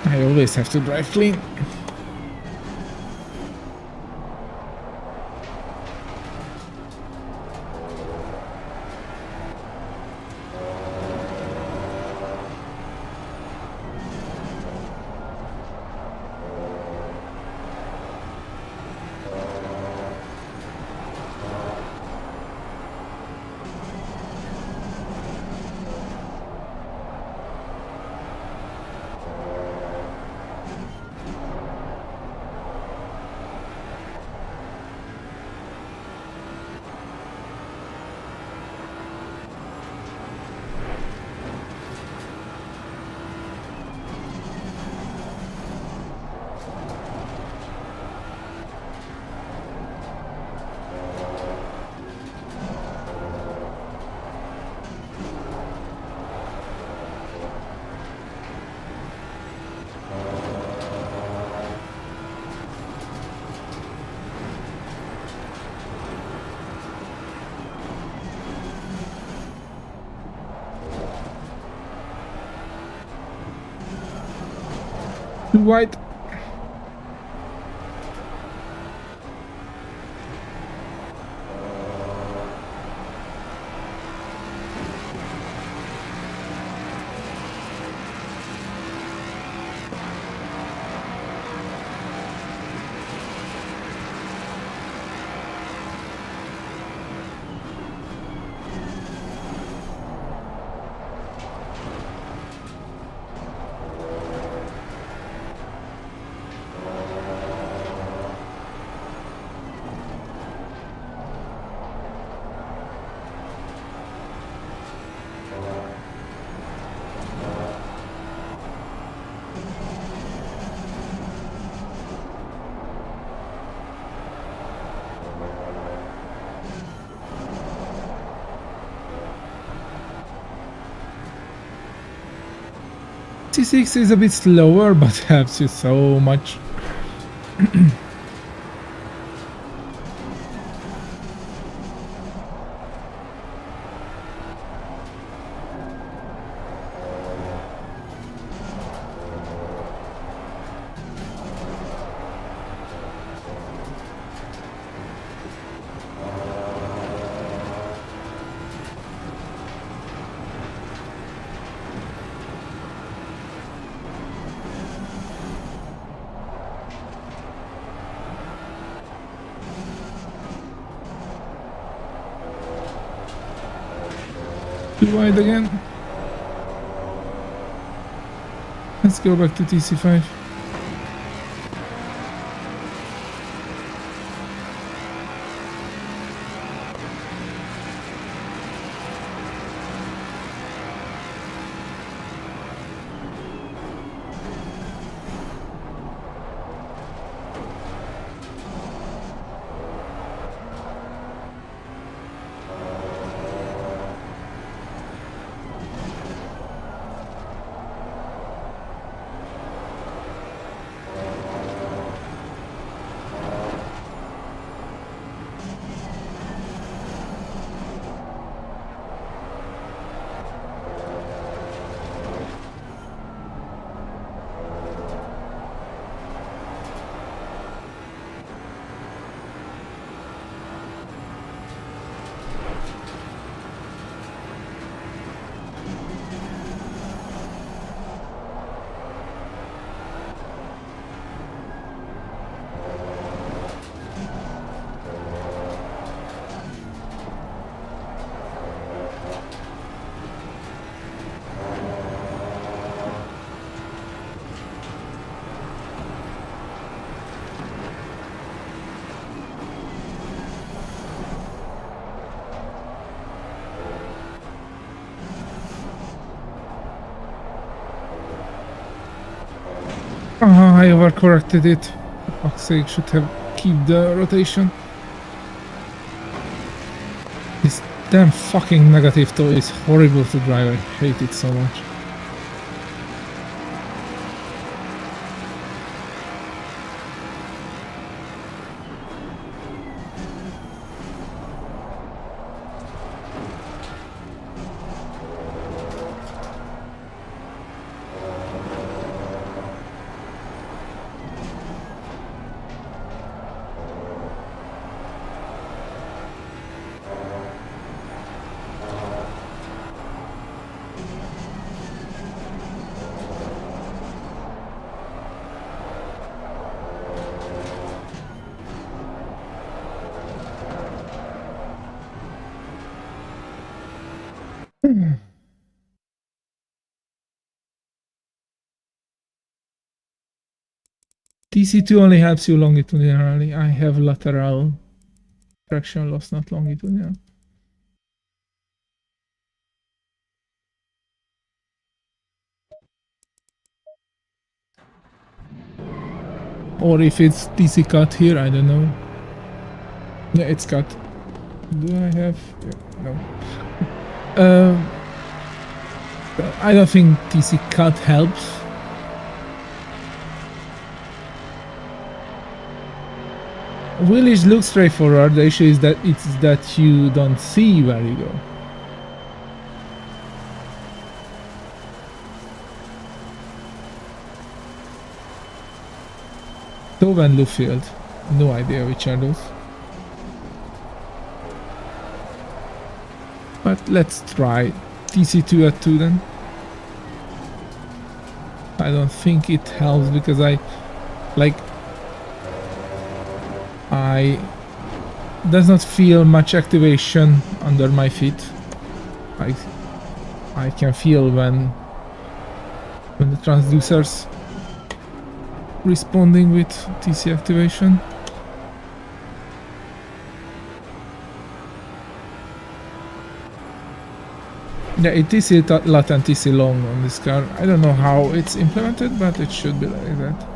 A: I always have to drive clean. Too wide. C6 is a bit slower, but helps you so much. Too wide again. Let's go back to TC5. I overcorrected it. For fuck's sake, should have keep the rotation. This damn fucking negative toy is horrible to drive. I hate it so much. TC2 only helps you longitudinally. I have lateral traction loss, not longitudinal. Or if it's TC cut here, I don't know. Yeah, it's cut. Do I have? Yeah, no. I don't think TC cut helps. Village looks straightforward. The issue is that it's that you don't see where you go. Tove and Lufield. No idea which are those. But let's try TC2 at 2 then. I don't think it helps because I does not feel much activation under my feet. I can feel when the transducers responding with TC activation. Yeah, it is latent TC long on this car. I don't know how it's implemented, but it should be like that.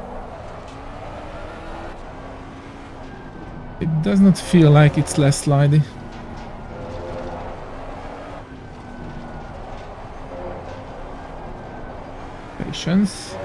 A: It does not feel like it's less slidey. Patience.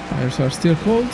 A: Tires are still cold.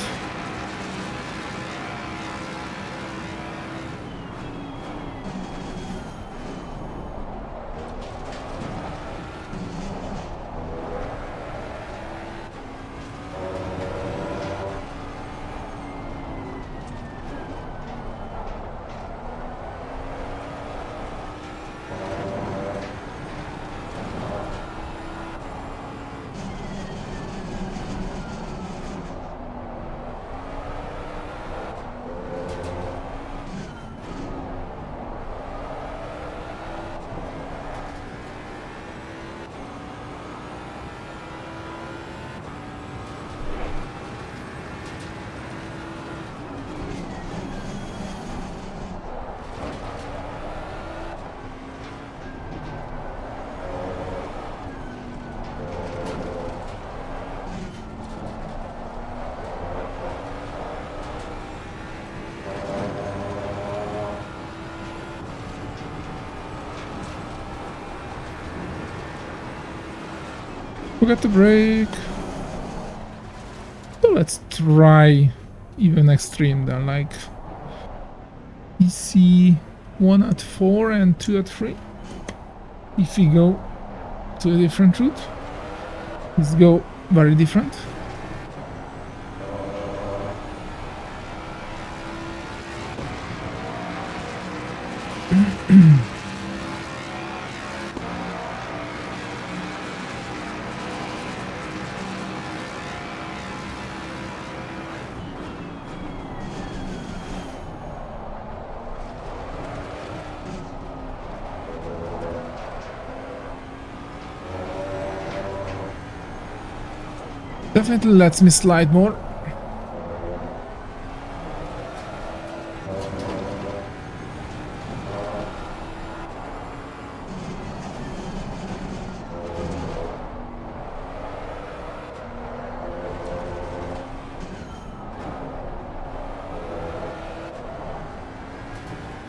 A: Forgot to brake. So let's try even extreme then, like EC1 at 4 and 2 at 3. If we go to a different route, let's go very different. Definitely lets me slide more.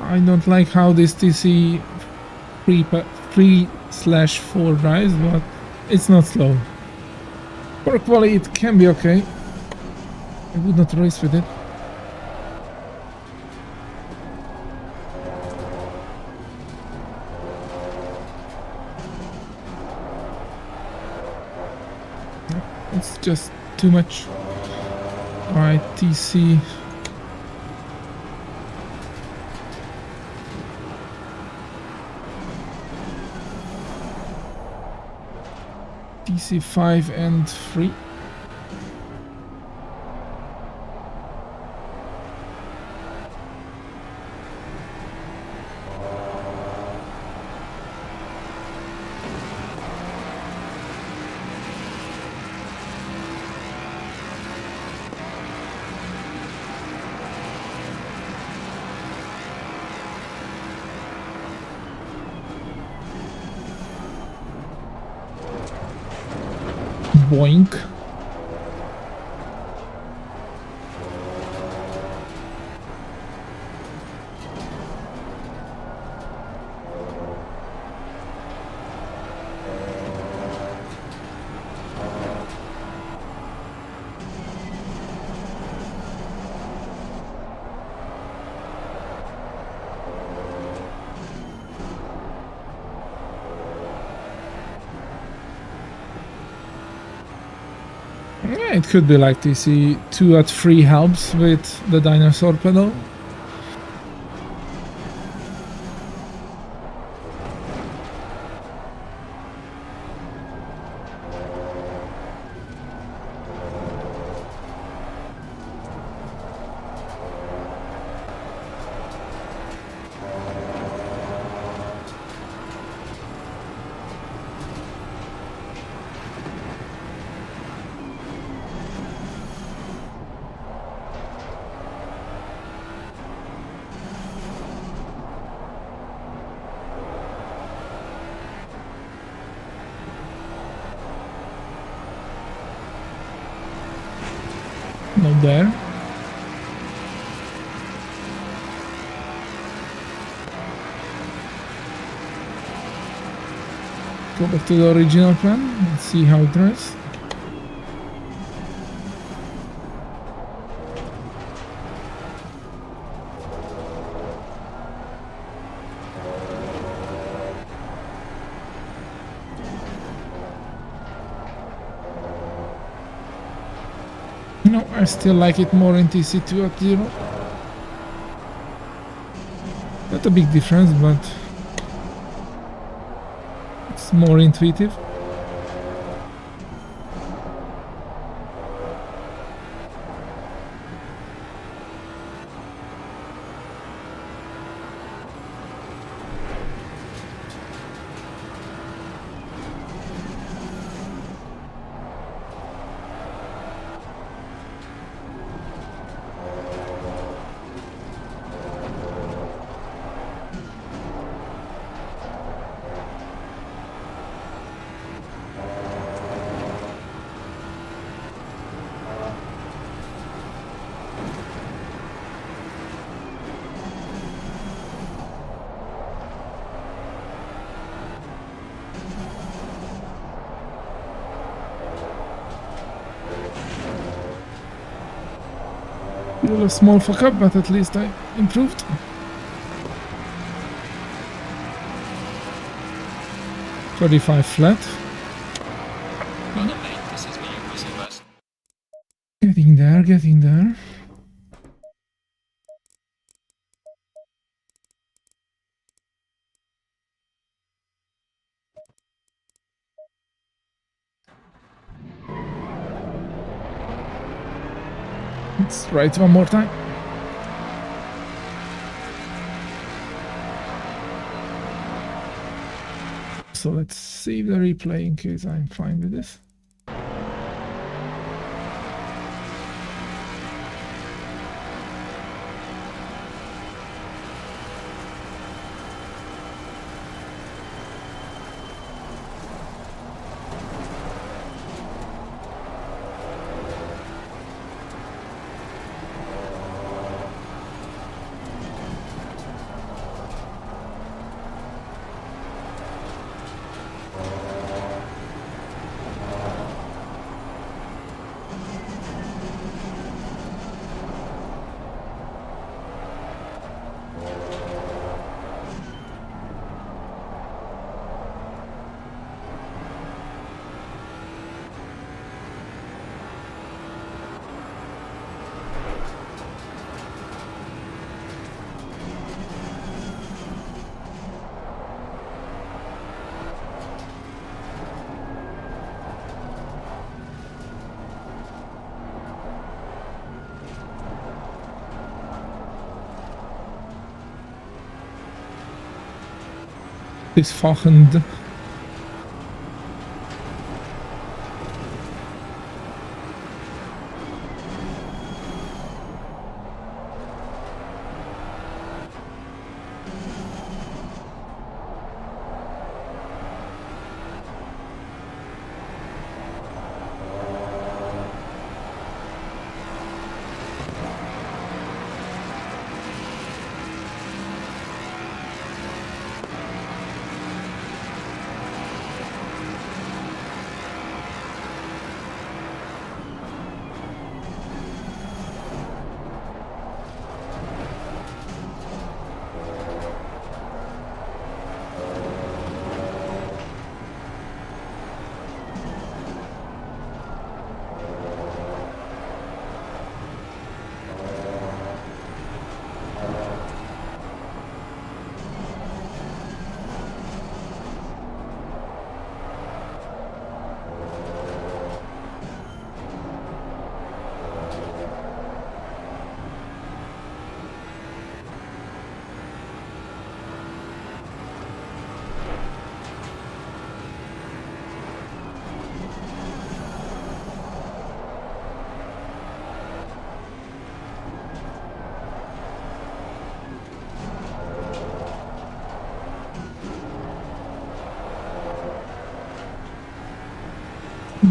A: I don't like how this TC 3/4 drives, but it's not slow. For quality it can be okay. I would not race with it. It's just too much. Alright, TC. TC 5 and 3. Boink. Yeah, it could be like TC 2 at 3 helps with the dinosaur pedal. Not there. Go back to the original plan and see how it drives. No, I still like it more in TC2 at 0. Not a big difference, but it's more intuitive. A small fuck up, but at least I improved. $35 flat.
B: Well done, mate. This is me, Russell West.
A: Getting there, getting there. Let's try it one more time. So let's save the replay in case I'm fine with this. Disfachend.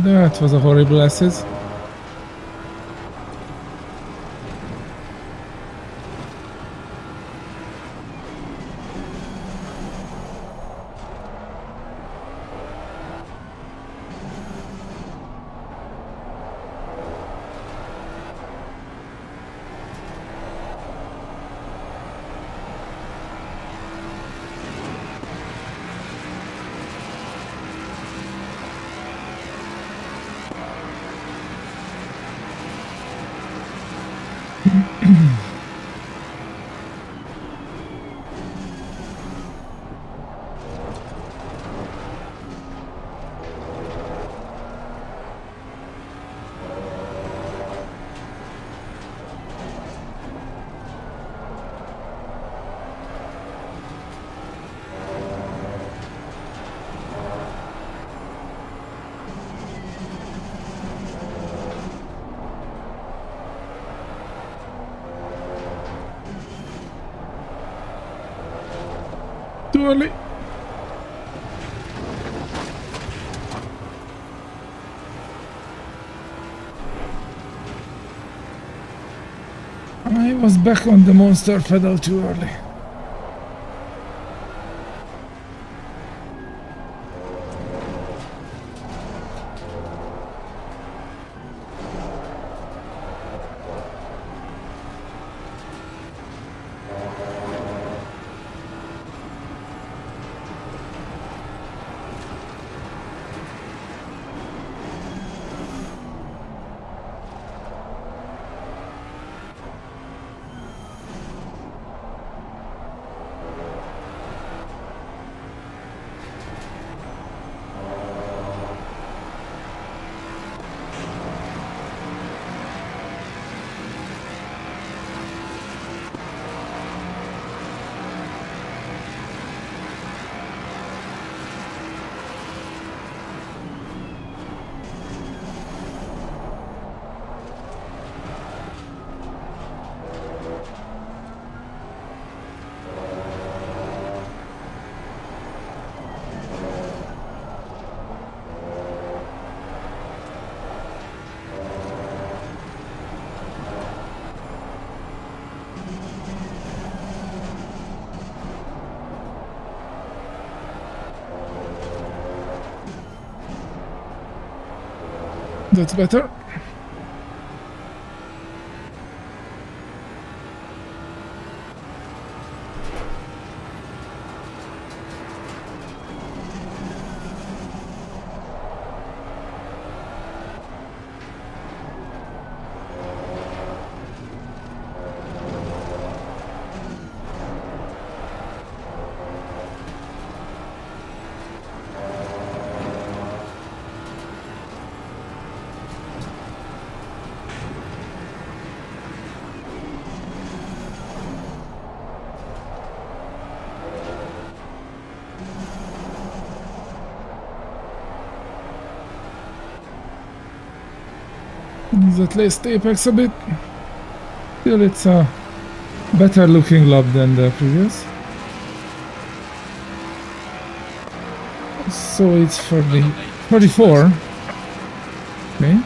A: That was a horrible assist. Too early. I was back on the monster pedal too early. That's better. Is at least apex a bit. Still, it's a better looking lap than the previous. So it's 34. Okay.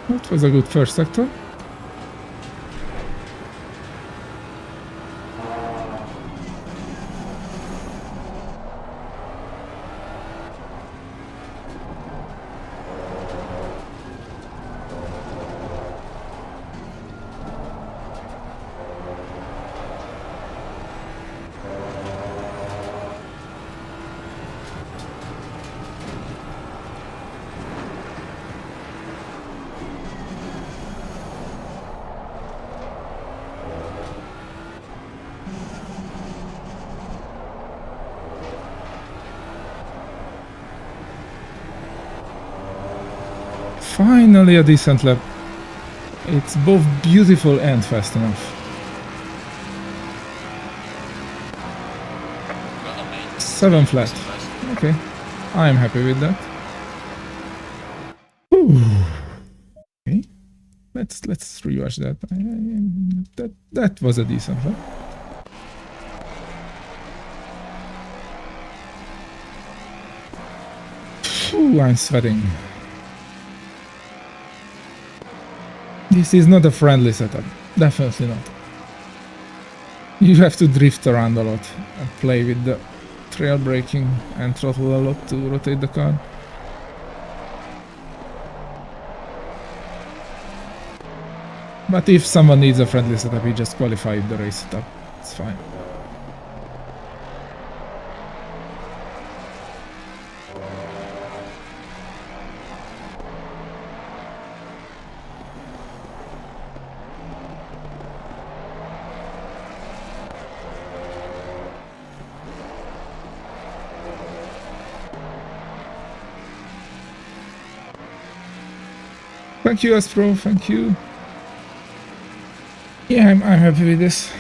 A: That was a good first sector. Finally a decent lap. It's both beautiful and fast enough.
B: Well done, mate.
A: 7 flat. Okay, I'm happy with that. Whew. Okay, let's rewatch that. That was a decent lap. Ooh, I'm sweating. This is not a friendly setup. Definitely not. You have to drift around a lot and play with the trail braking and throttle a lot to rotate the car. But if someone needs a friendly setup, you just qualify the race setup. It's fine. Thank you, Astro. Thank you. Yeah, I'm happy with this.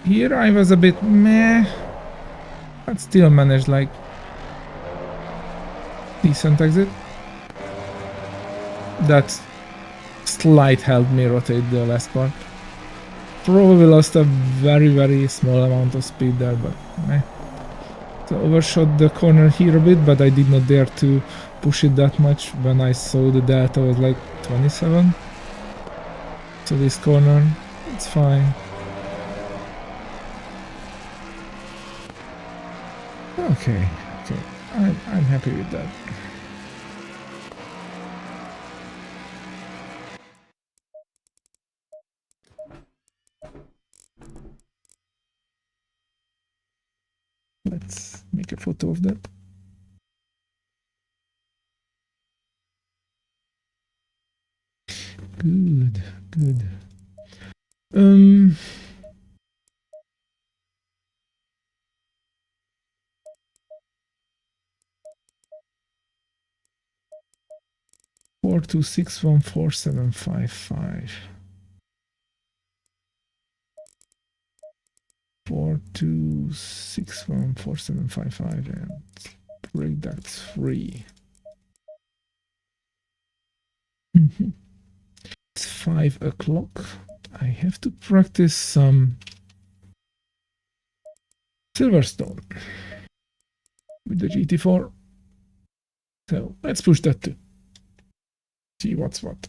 A: Here I was a bit meh, but still managed like decent exit. That slight helped me rotate the last part. Probably lost a very small amount of speed there, but meh. So overshot the corner here a bit, but I did not dare to push it that much when I saw the delta was like 27. So this corner, it's fine. Okay, I'm happy with that. Let's make a photo of that. Good. 4261475. 4261475 and break that 3. It's 5 o'clock. I have to practice some Silverstone with the GT4. So let's push that too. See what's what.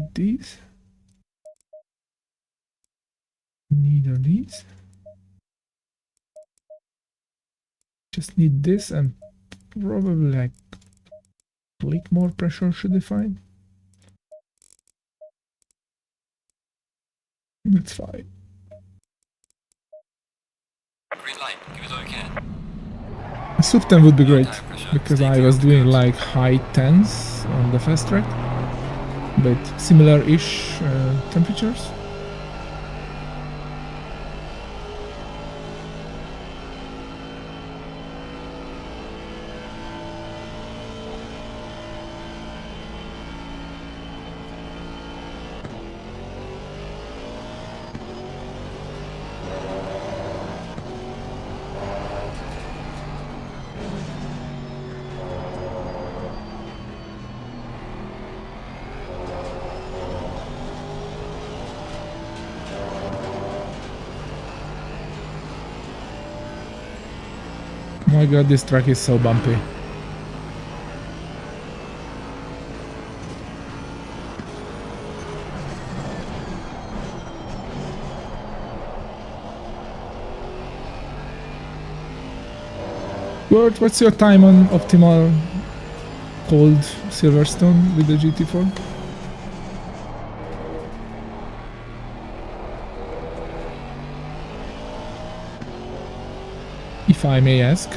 A: need these. Neither these. Just need this and probably like click more pressure should be fine. That's fine.
B: Green light, give it all you can.
A: A sub 10 would be great
B: Tire pressure,
A: because
B: stay
A: I
B: clear
A: was
B: of the
A: doing
B: curves.
A: like high 10s on the fast track, but similar-ish temperatures. My god, this track is so bumpy. Bert, what's your time on optimal cold Silverstone with the GT4? If I may ask.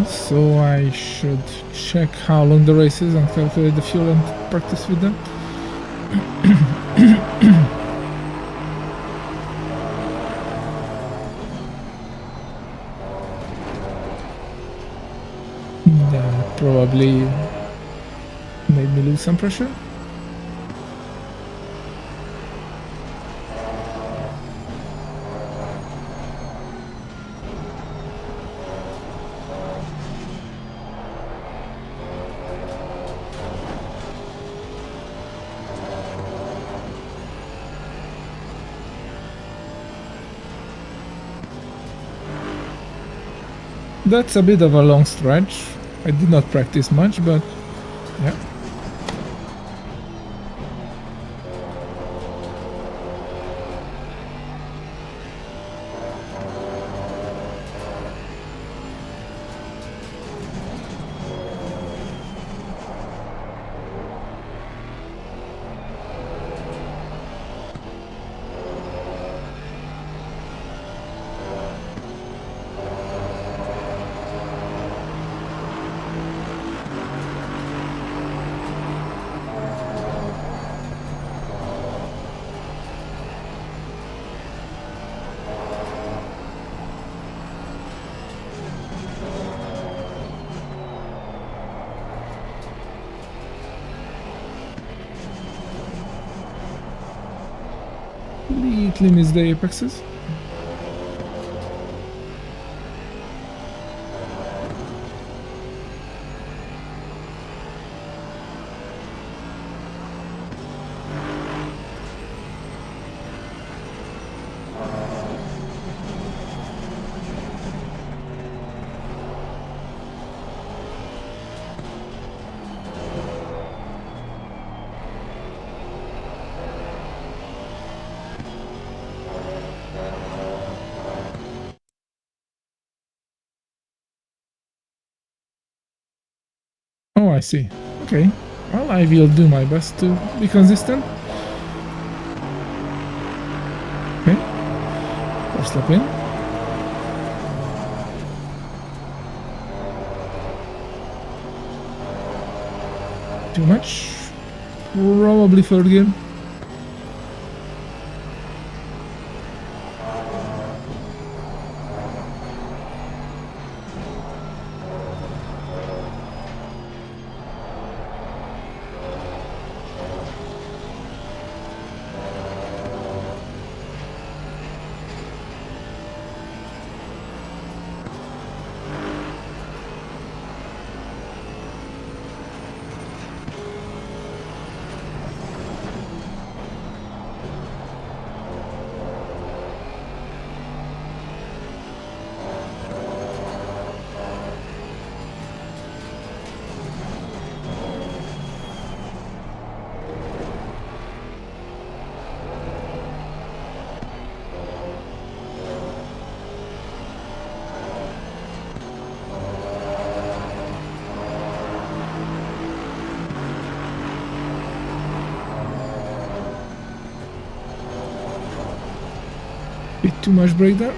A: So I should check how long the race is and calculate the fuel and practice with them. That probably made me lose some pressure. That's a bit of a long stretch. I did not practice much, but yeah. Completely miss the apexes. Oh, I see. Okay. Well, I will do my best to be consistent. Okay. First lap in. Too much. Probably third gear. Bit too much brake there.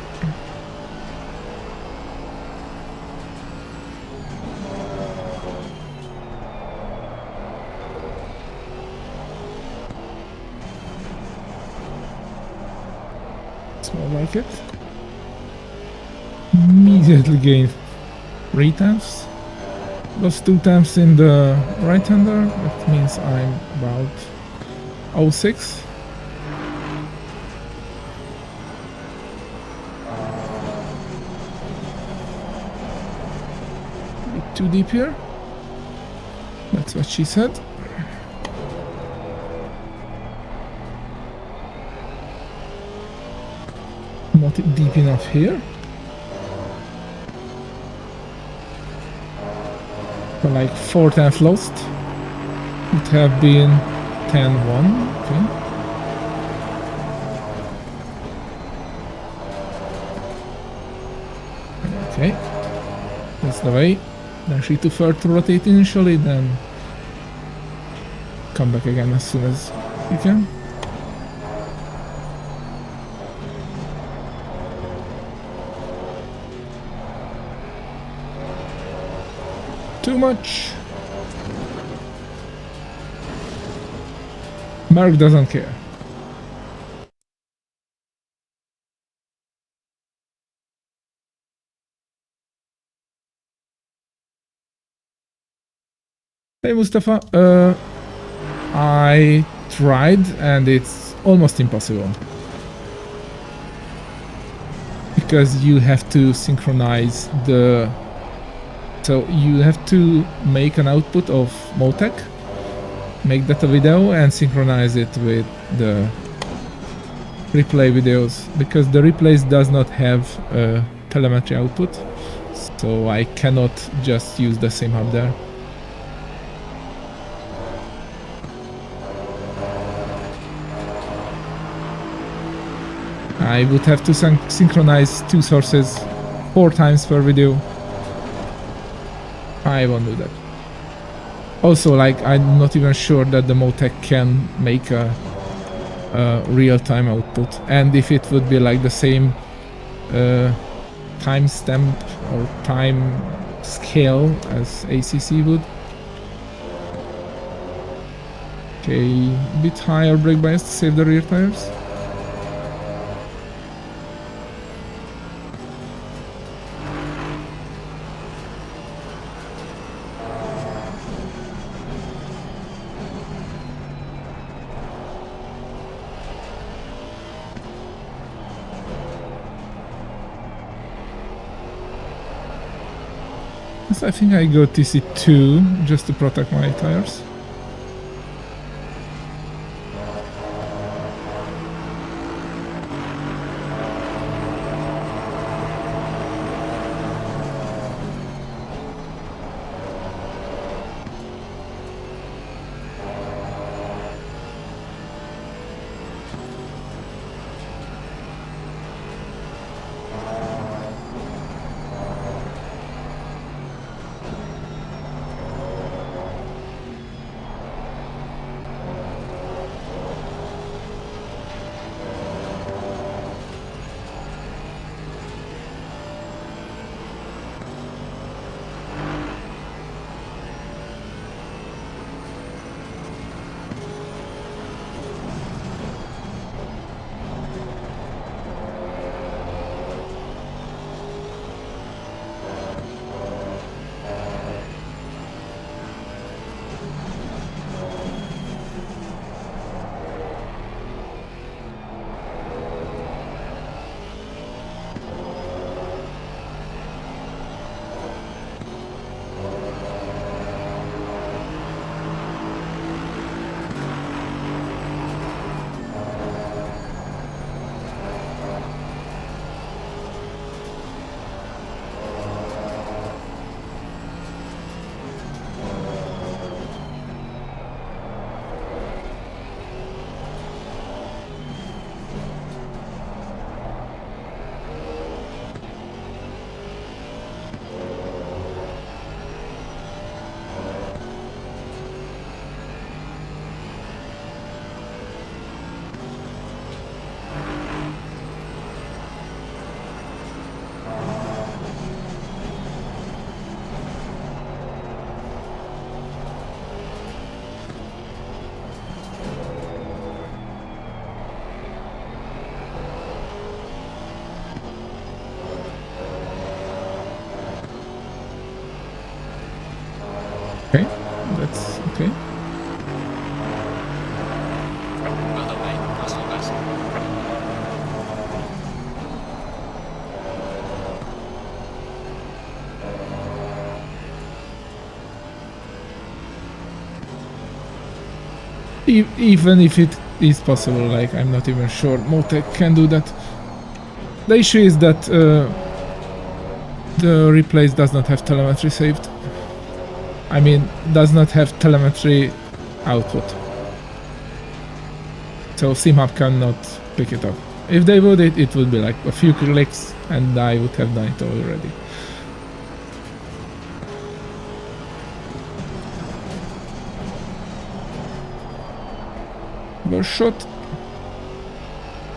A: It's more like it. Immediately gain 3 times. Lost 2 times in the right-hander. That means I'm about 06. Too deep here. That's what she said. Not deep enough here. But like 4 times lost. Would have been 10-1. Okay. Okay. That's the way. Then she prefer to rotate initially, then come back again as soon as you can. Too much. Mark doesn't care. Hey Mustafa, I tried and it's almost impossible. Because you have to synchronize the... So you have to make an output of Motec, make that a video and synchronize it with the replay videos. Because the replays does not have a telemetry output, so I cannot just use the same hub there. I would have to synchronize 2 sources 4 times per video. I won't do that. Also, like, I'm not even sure that the Motec can make a real-time output. And if it would be like the same timestamp or time scale as ACC would. Okay, a bit higher brake bias to save the rear tires. I think I go TC2 just to protect my tires. Okay.
B: Well done, mate. That's not bad.
A: Even if it is possible, like, I'm not even sure Motec can do that. The issue is that the replays does not have telemetry saved. I mean, does not have telemetry output. So CMAP cannot pick it up. If they would, it would be like a few clicks and I would have done it already. Burst shot.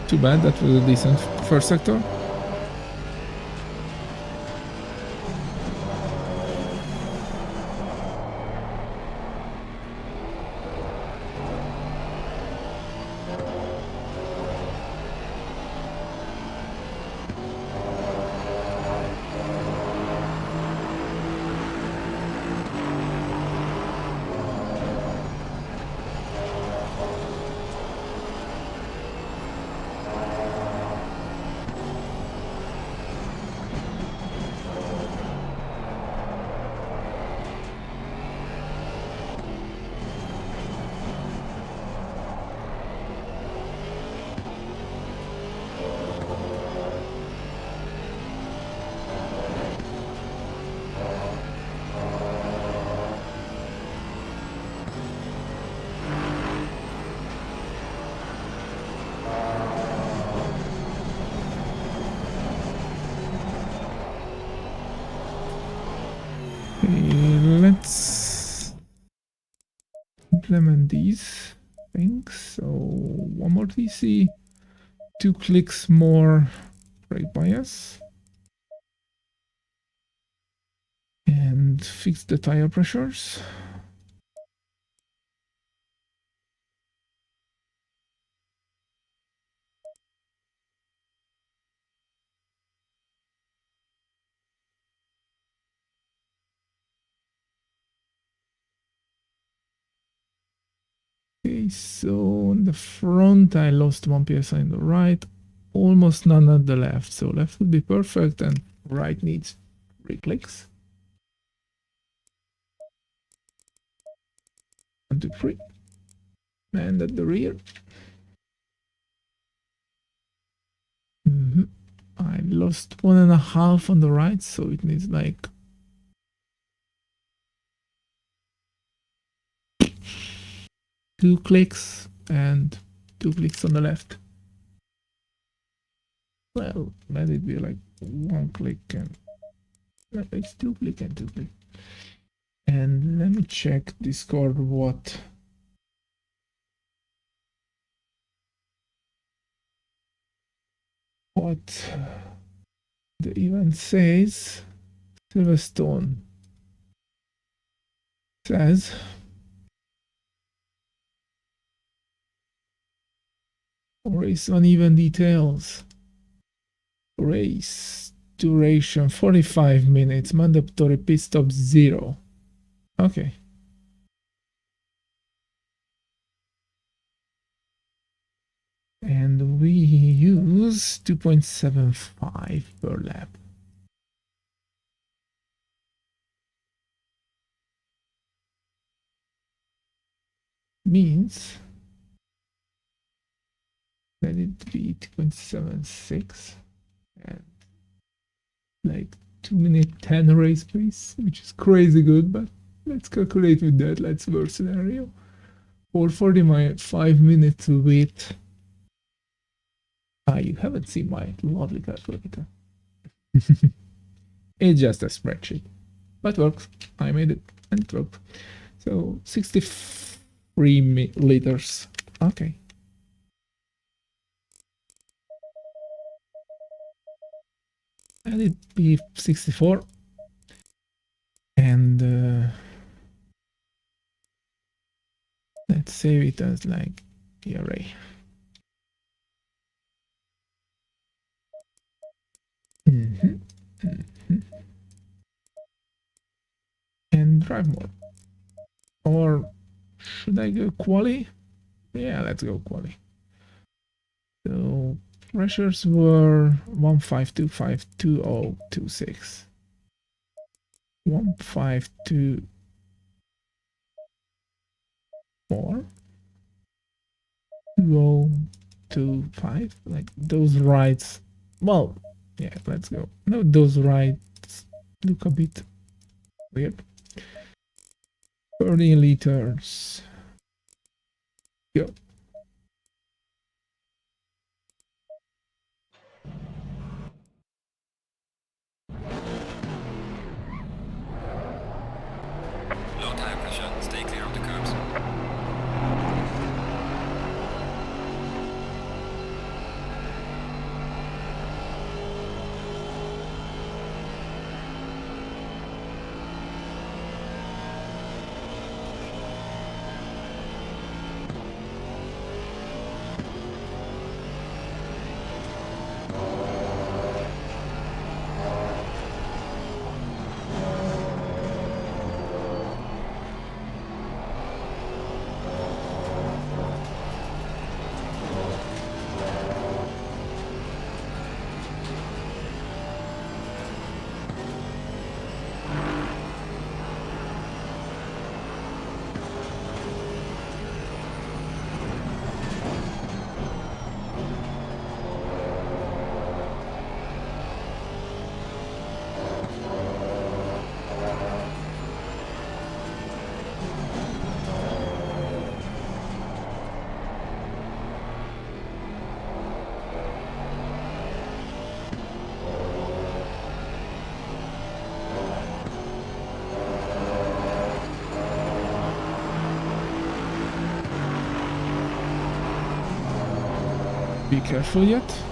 A: Too bad, that was a decent first sector. Let's implement these things. So one more DC, 2 clicks more brake bias, and fix the tire pressures. Okay, so on the front I lost 1 psi on the right, almost none at the left. So left would be perfect and right needs 3 clicks. 1, 2, 3. And at the rear. I lost 1.5 on the right, so it needs like 2 clicks and 2 clicks on the left. Well, let it be like 1 click and it's 2 click and 2 click. And let me check Discord what the event says. Silverstone says race uneven details. Race duration 45 minutes. Mandatory pit stop 0. Okay. And we use 2.75 per lap. Means let it be 2.76 and like 2-minute 10 race pace, which is crazy good, but let's calculate with that. Let's work scenario. Or 45 minutes with you haven't seen my lovely calculator. It's just a spreadsheet, but works. I made it and it worked. So 63 liters. Okay. And it be 64. And let's save it as like the array. And drive more. Or Should I go quali? Yeah, let's go quali. So pressures were 15252.026. 152.4 2025, like those rights. Well, yeah, let's go. No, those rights look a bit weird. 30 liters. Go.
B: Low tire pressure. Stay clear of the curbs.
A: Be careful yet.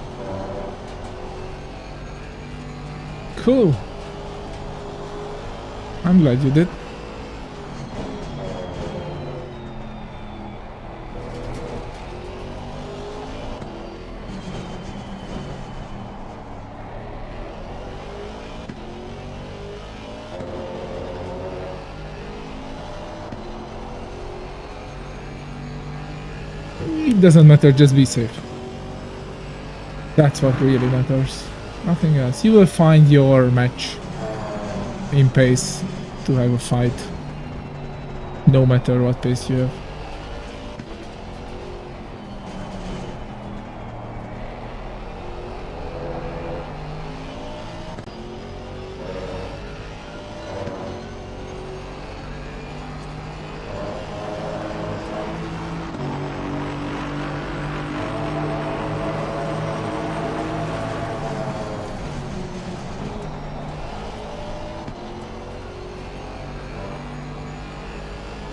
A: Cool. I'm glad you did. It doesn't matter, just be safe. That's what really matters. Nothing else. You will find your match in pace to have a fight. No matter what pace you have.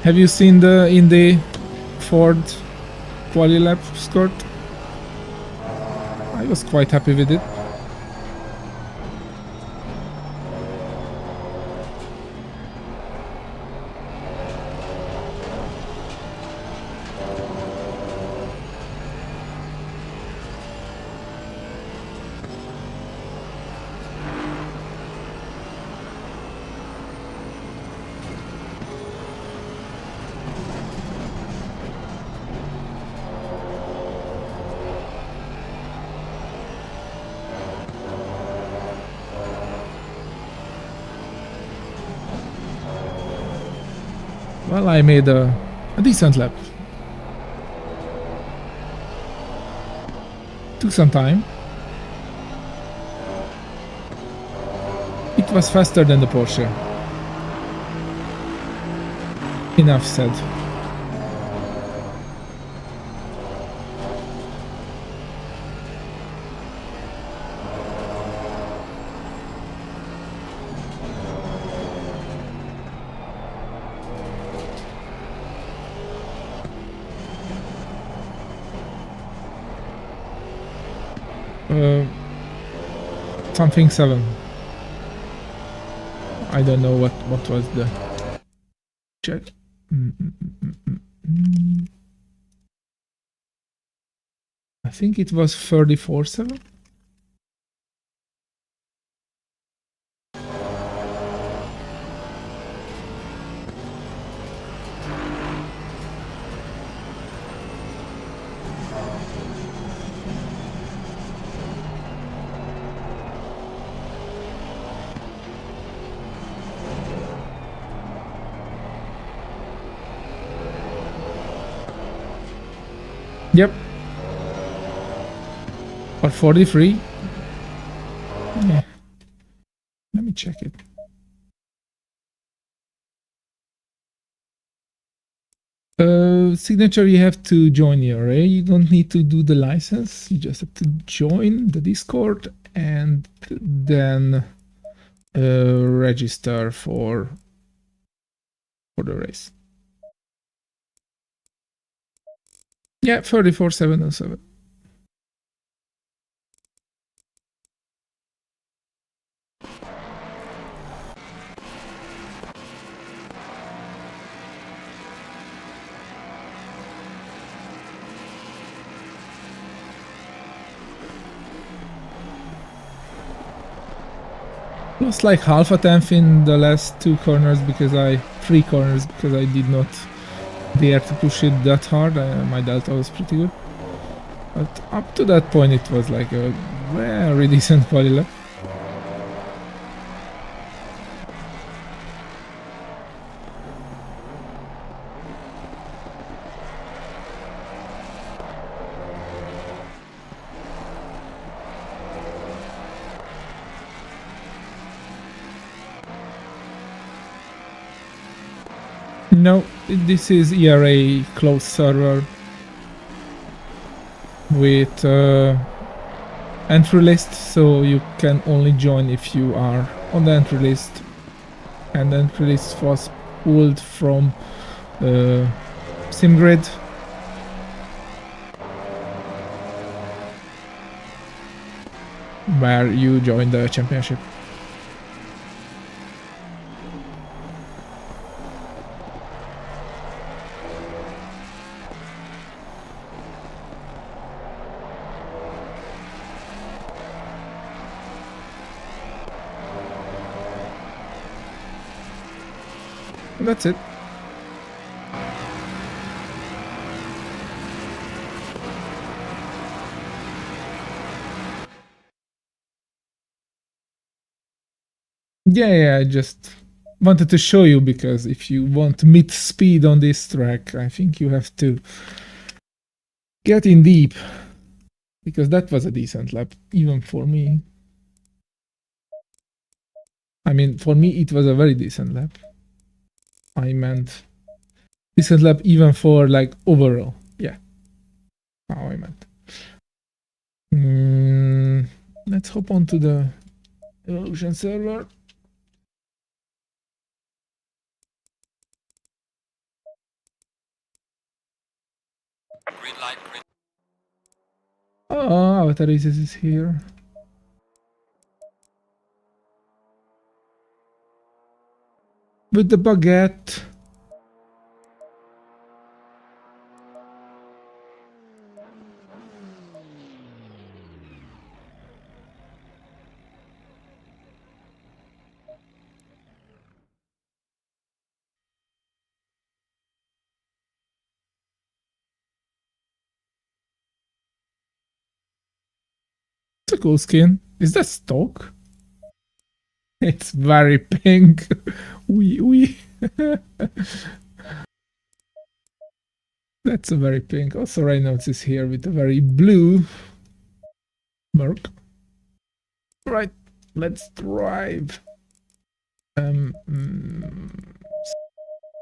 A: Have you seen the Indy Ford quali lap skirt? I was quite happy with it. Well, I made a decent lap. Took some time. It was faster than the Porsche. Enough said. Something 7. I don't know what was the check. I think it was 34.7. Yep. Or 43. Yeah. Let me check it. Signature, you have to join the array. You don't need to do the license. You just have to join the Discord and then register for the race. Yeah, 34707. Lost like half a tenth in the last three corners because I did not dare to push it that hard. My delta was pretty good, but up to that point it was like a very decent quali lap. No, this is ERA closed server with entry list, so you can only join if you are on the entry list, and the entry list was pulled from SimGrid. Where you join the championship. That's it. Yeah, I just wanted to show you because if you want mid speed on this track, I think you have to get in deep, because that was a decent lap, even for me. I mean, for me, it was a very decent lap. I meant decent lap even for like overall. Yeah, how I meant. Let's hop onto the Evolution server.
B: Green light, green.
A: Oh, Avatar Races is here. With the baguette. It's a cool skin. Is that stock? It's very pink. Oui. That's a very pink. Also, Reynolds is here with a very blue Merc. Right, let's drive.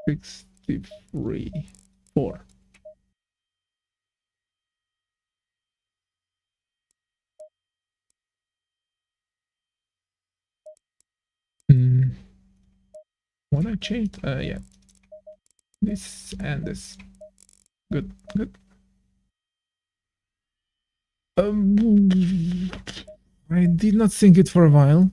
A: 63, 4. What I changed? Yeah. This and this. Good. I did not think it for a while.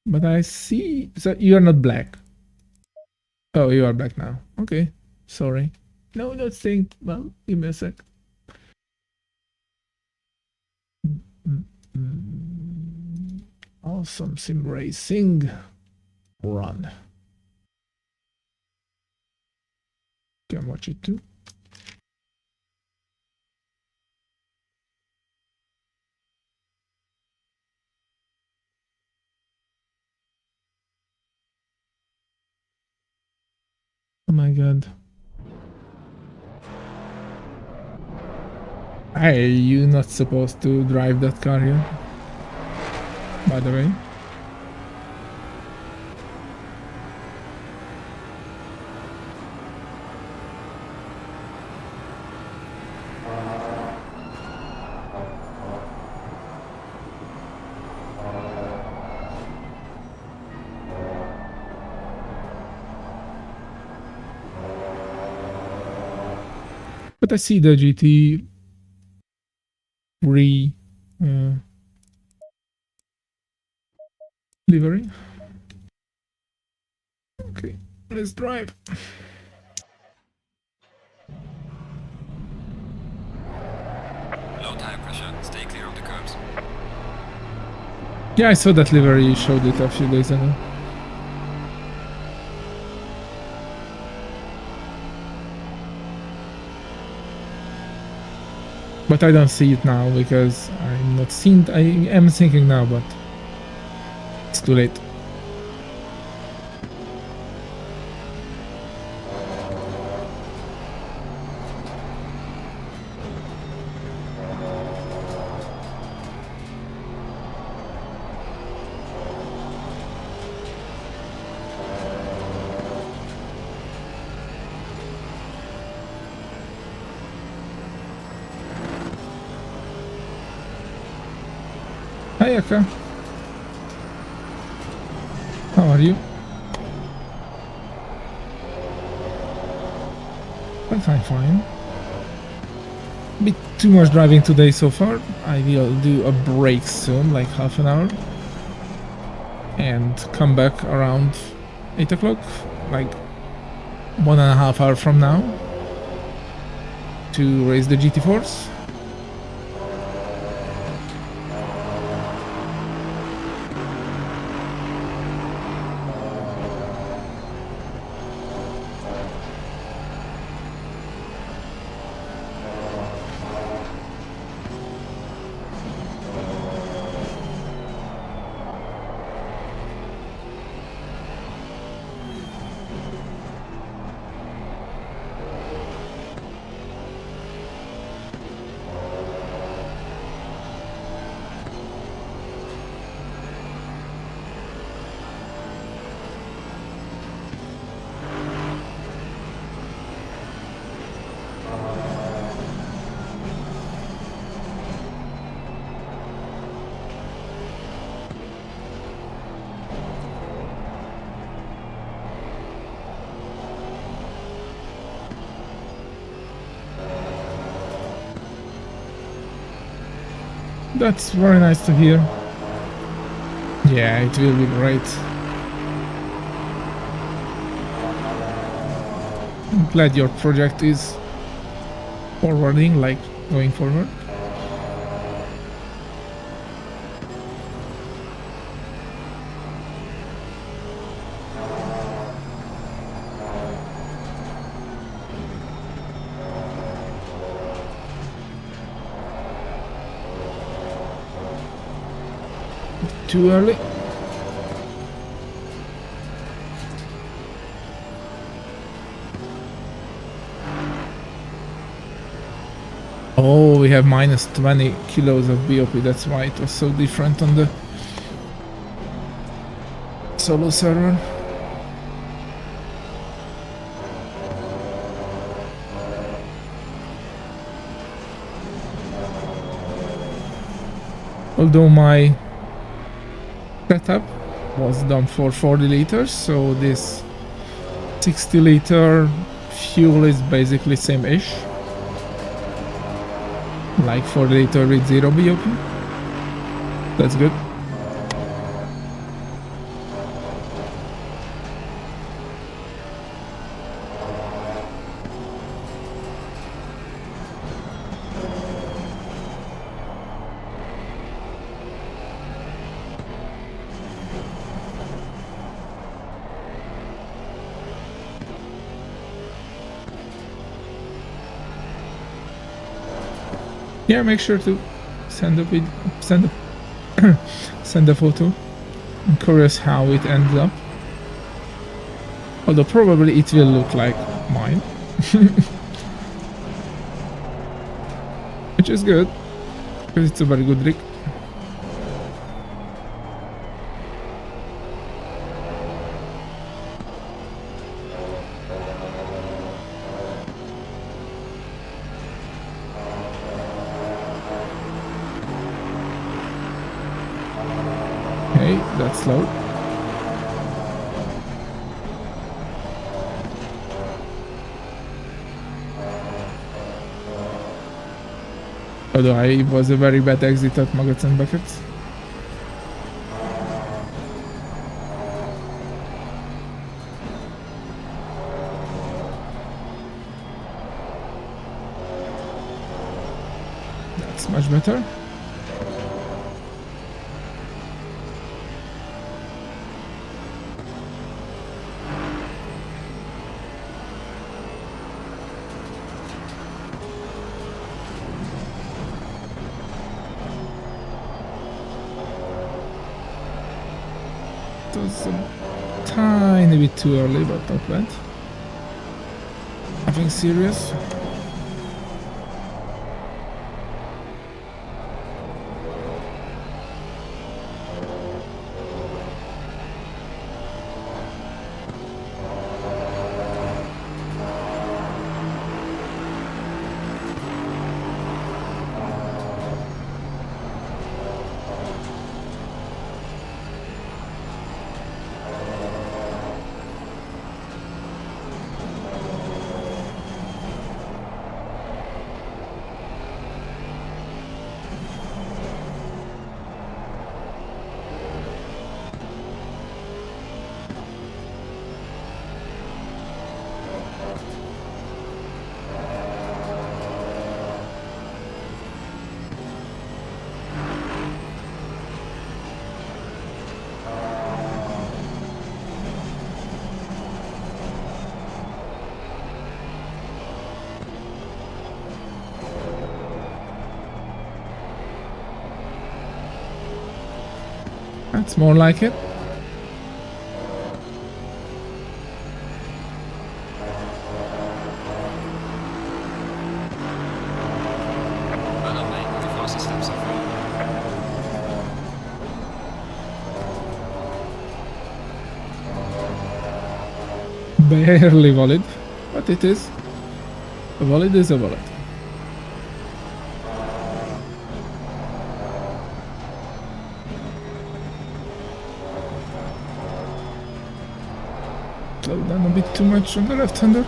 A: But I see. So you are not black. Oh, you are black now. Okay. Sorry. No, not think. Well, give me a sec. Awesome sim racing. Run. Can watch it too. Oh my god. Hey, you're not supposed to drive that car here, by the way. But I see the GT3 livery. Okay, let's drive.
B: Low tire pressure. Stay clear of the curbs.
A: Yeah, I saw that livery, you showed it a few days ago. But I don't see it now because I'm not seeing. I am thinking now, but it's too late. Hi, Aka. How are you? I'm fine. Bit too much driving today so far. I will do a break soon, like half an hour. And come back around 8 o'clock, like 1.5 hours from now. To race the GT4s. That's very nice to hear. Yeah, it will be great. I'm glad your project is forwarding, like going forward. Too early. Oh, we have minus 20 kilos of BOP, that's why it was so different on the solo server. Although my setup was done for 40 liters, so this 60 liter fuel is basically same-ish. Like 40 liter with 0 BOP. That's good. Yeah, make sure to send a send a photo. I'm curious how it ends up. Although probably it will look like mine. Which is good, because it's a very good rig. Okay, that's slow. Although I was a very bad exit at Magazine Buckets. That's much better. It was a tiny bit too early, but not bad. Nothing serious. That's more like it.
B: Well done, mate. The fastest step so far.
A: Barely valid, but it is. A valid is a valid. Slow down a bit too much on the left-hander.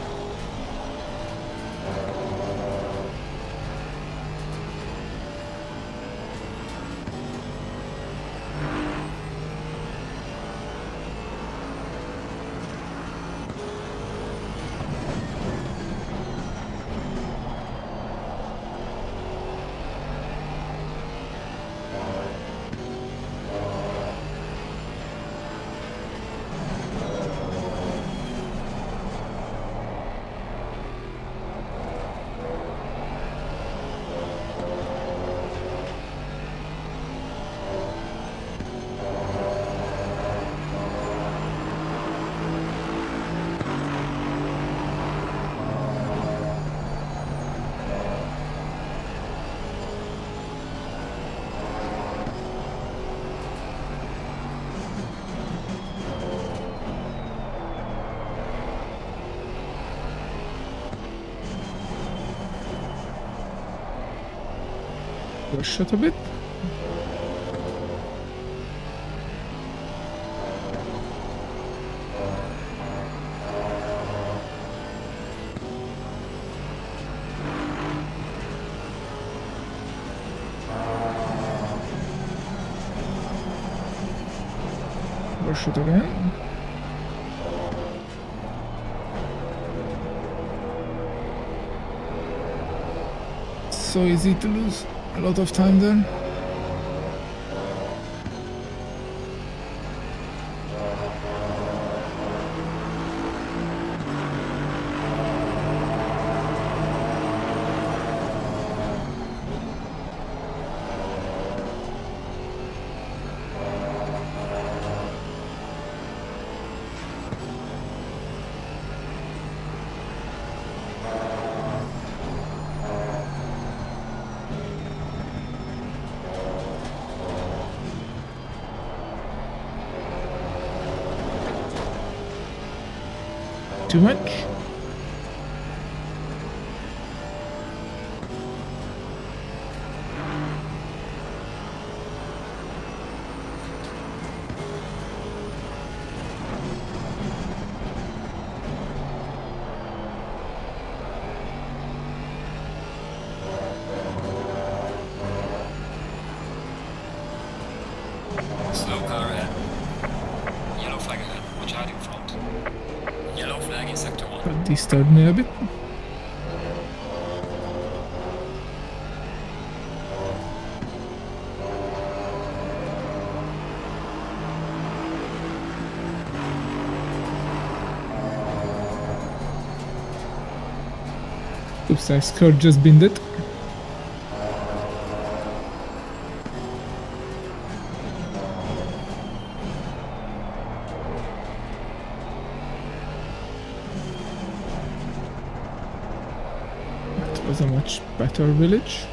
A: Push it a bit. Push it again. So easy to lose a lot of time there. too much.
B: Slow car ahead. Yellow flag ahead. Watch out in front. Yellow flag in sector 1.
A: That disturbed me a bit. Oops, I skirt just binned it. That was a much better village.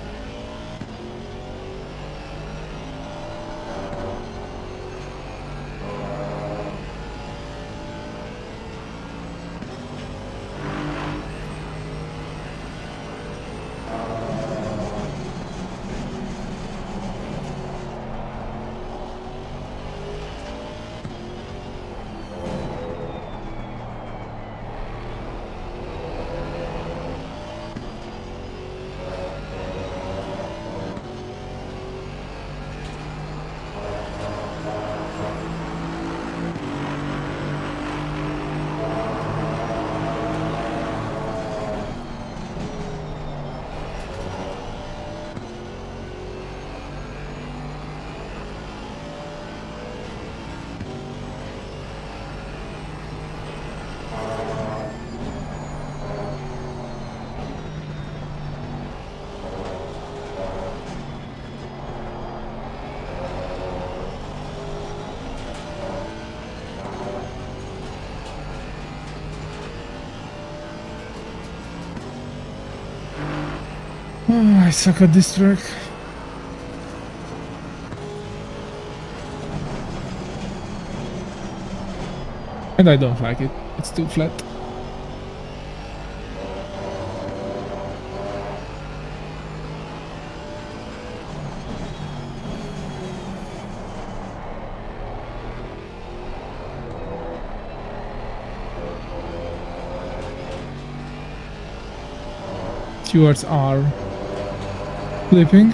A: Oh, I suck at this track. And I don't like it. It's too flat. Stewards are flipping.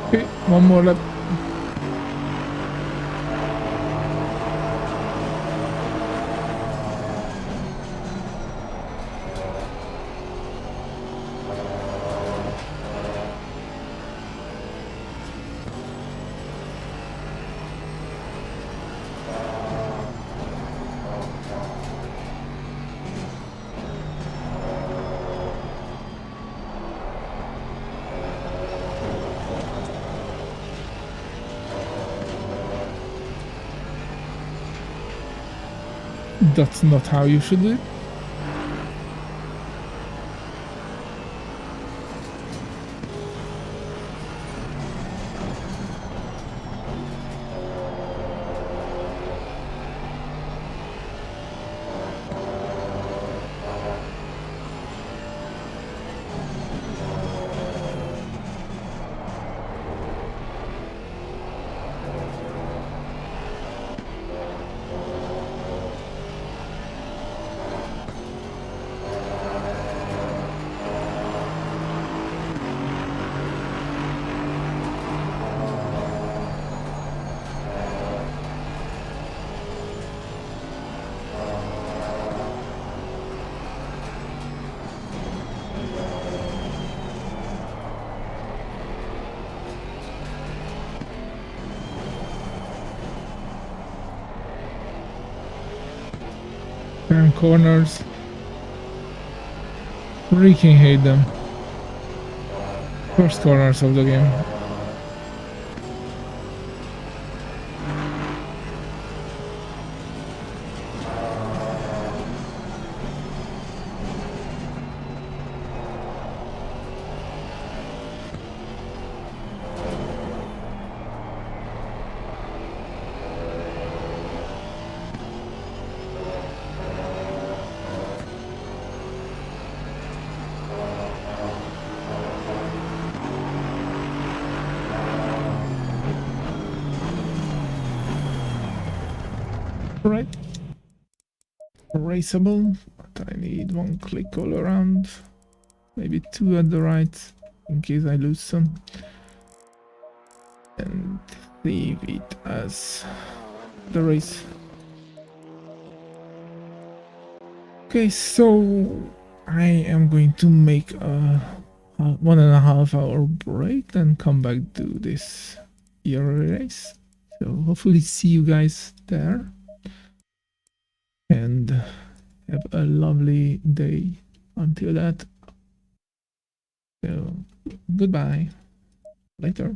A: Okay, one more lap. That's not how you should do it. Damn corners. Freaking hate them. First corners of the game. Right. Raceable, but I need one click all around. Maybe two at the right, in case I lose some. And save it as the race. Okay, so I am going to make a 1.5 hour break, then come back to this Euro race. So hopefully see you guys there. And have a lovely day until that. So goodbye. Later.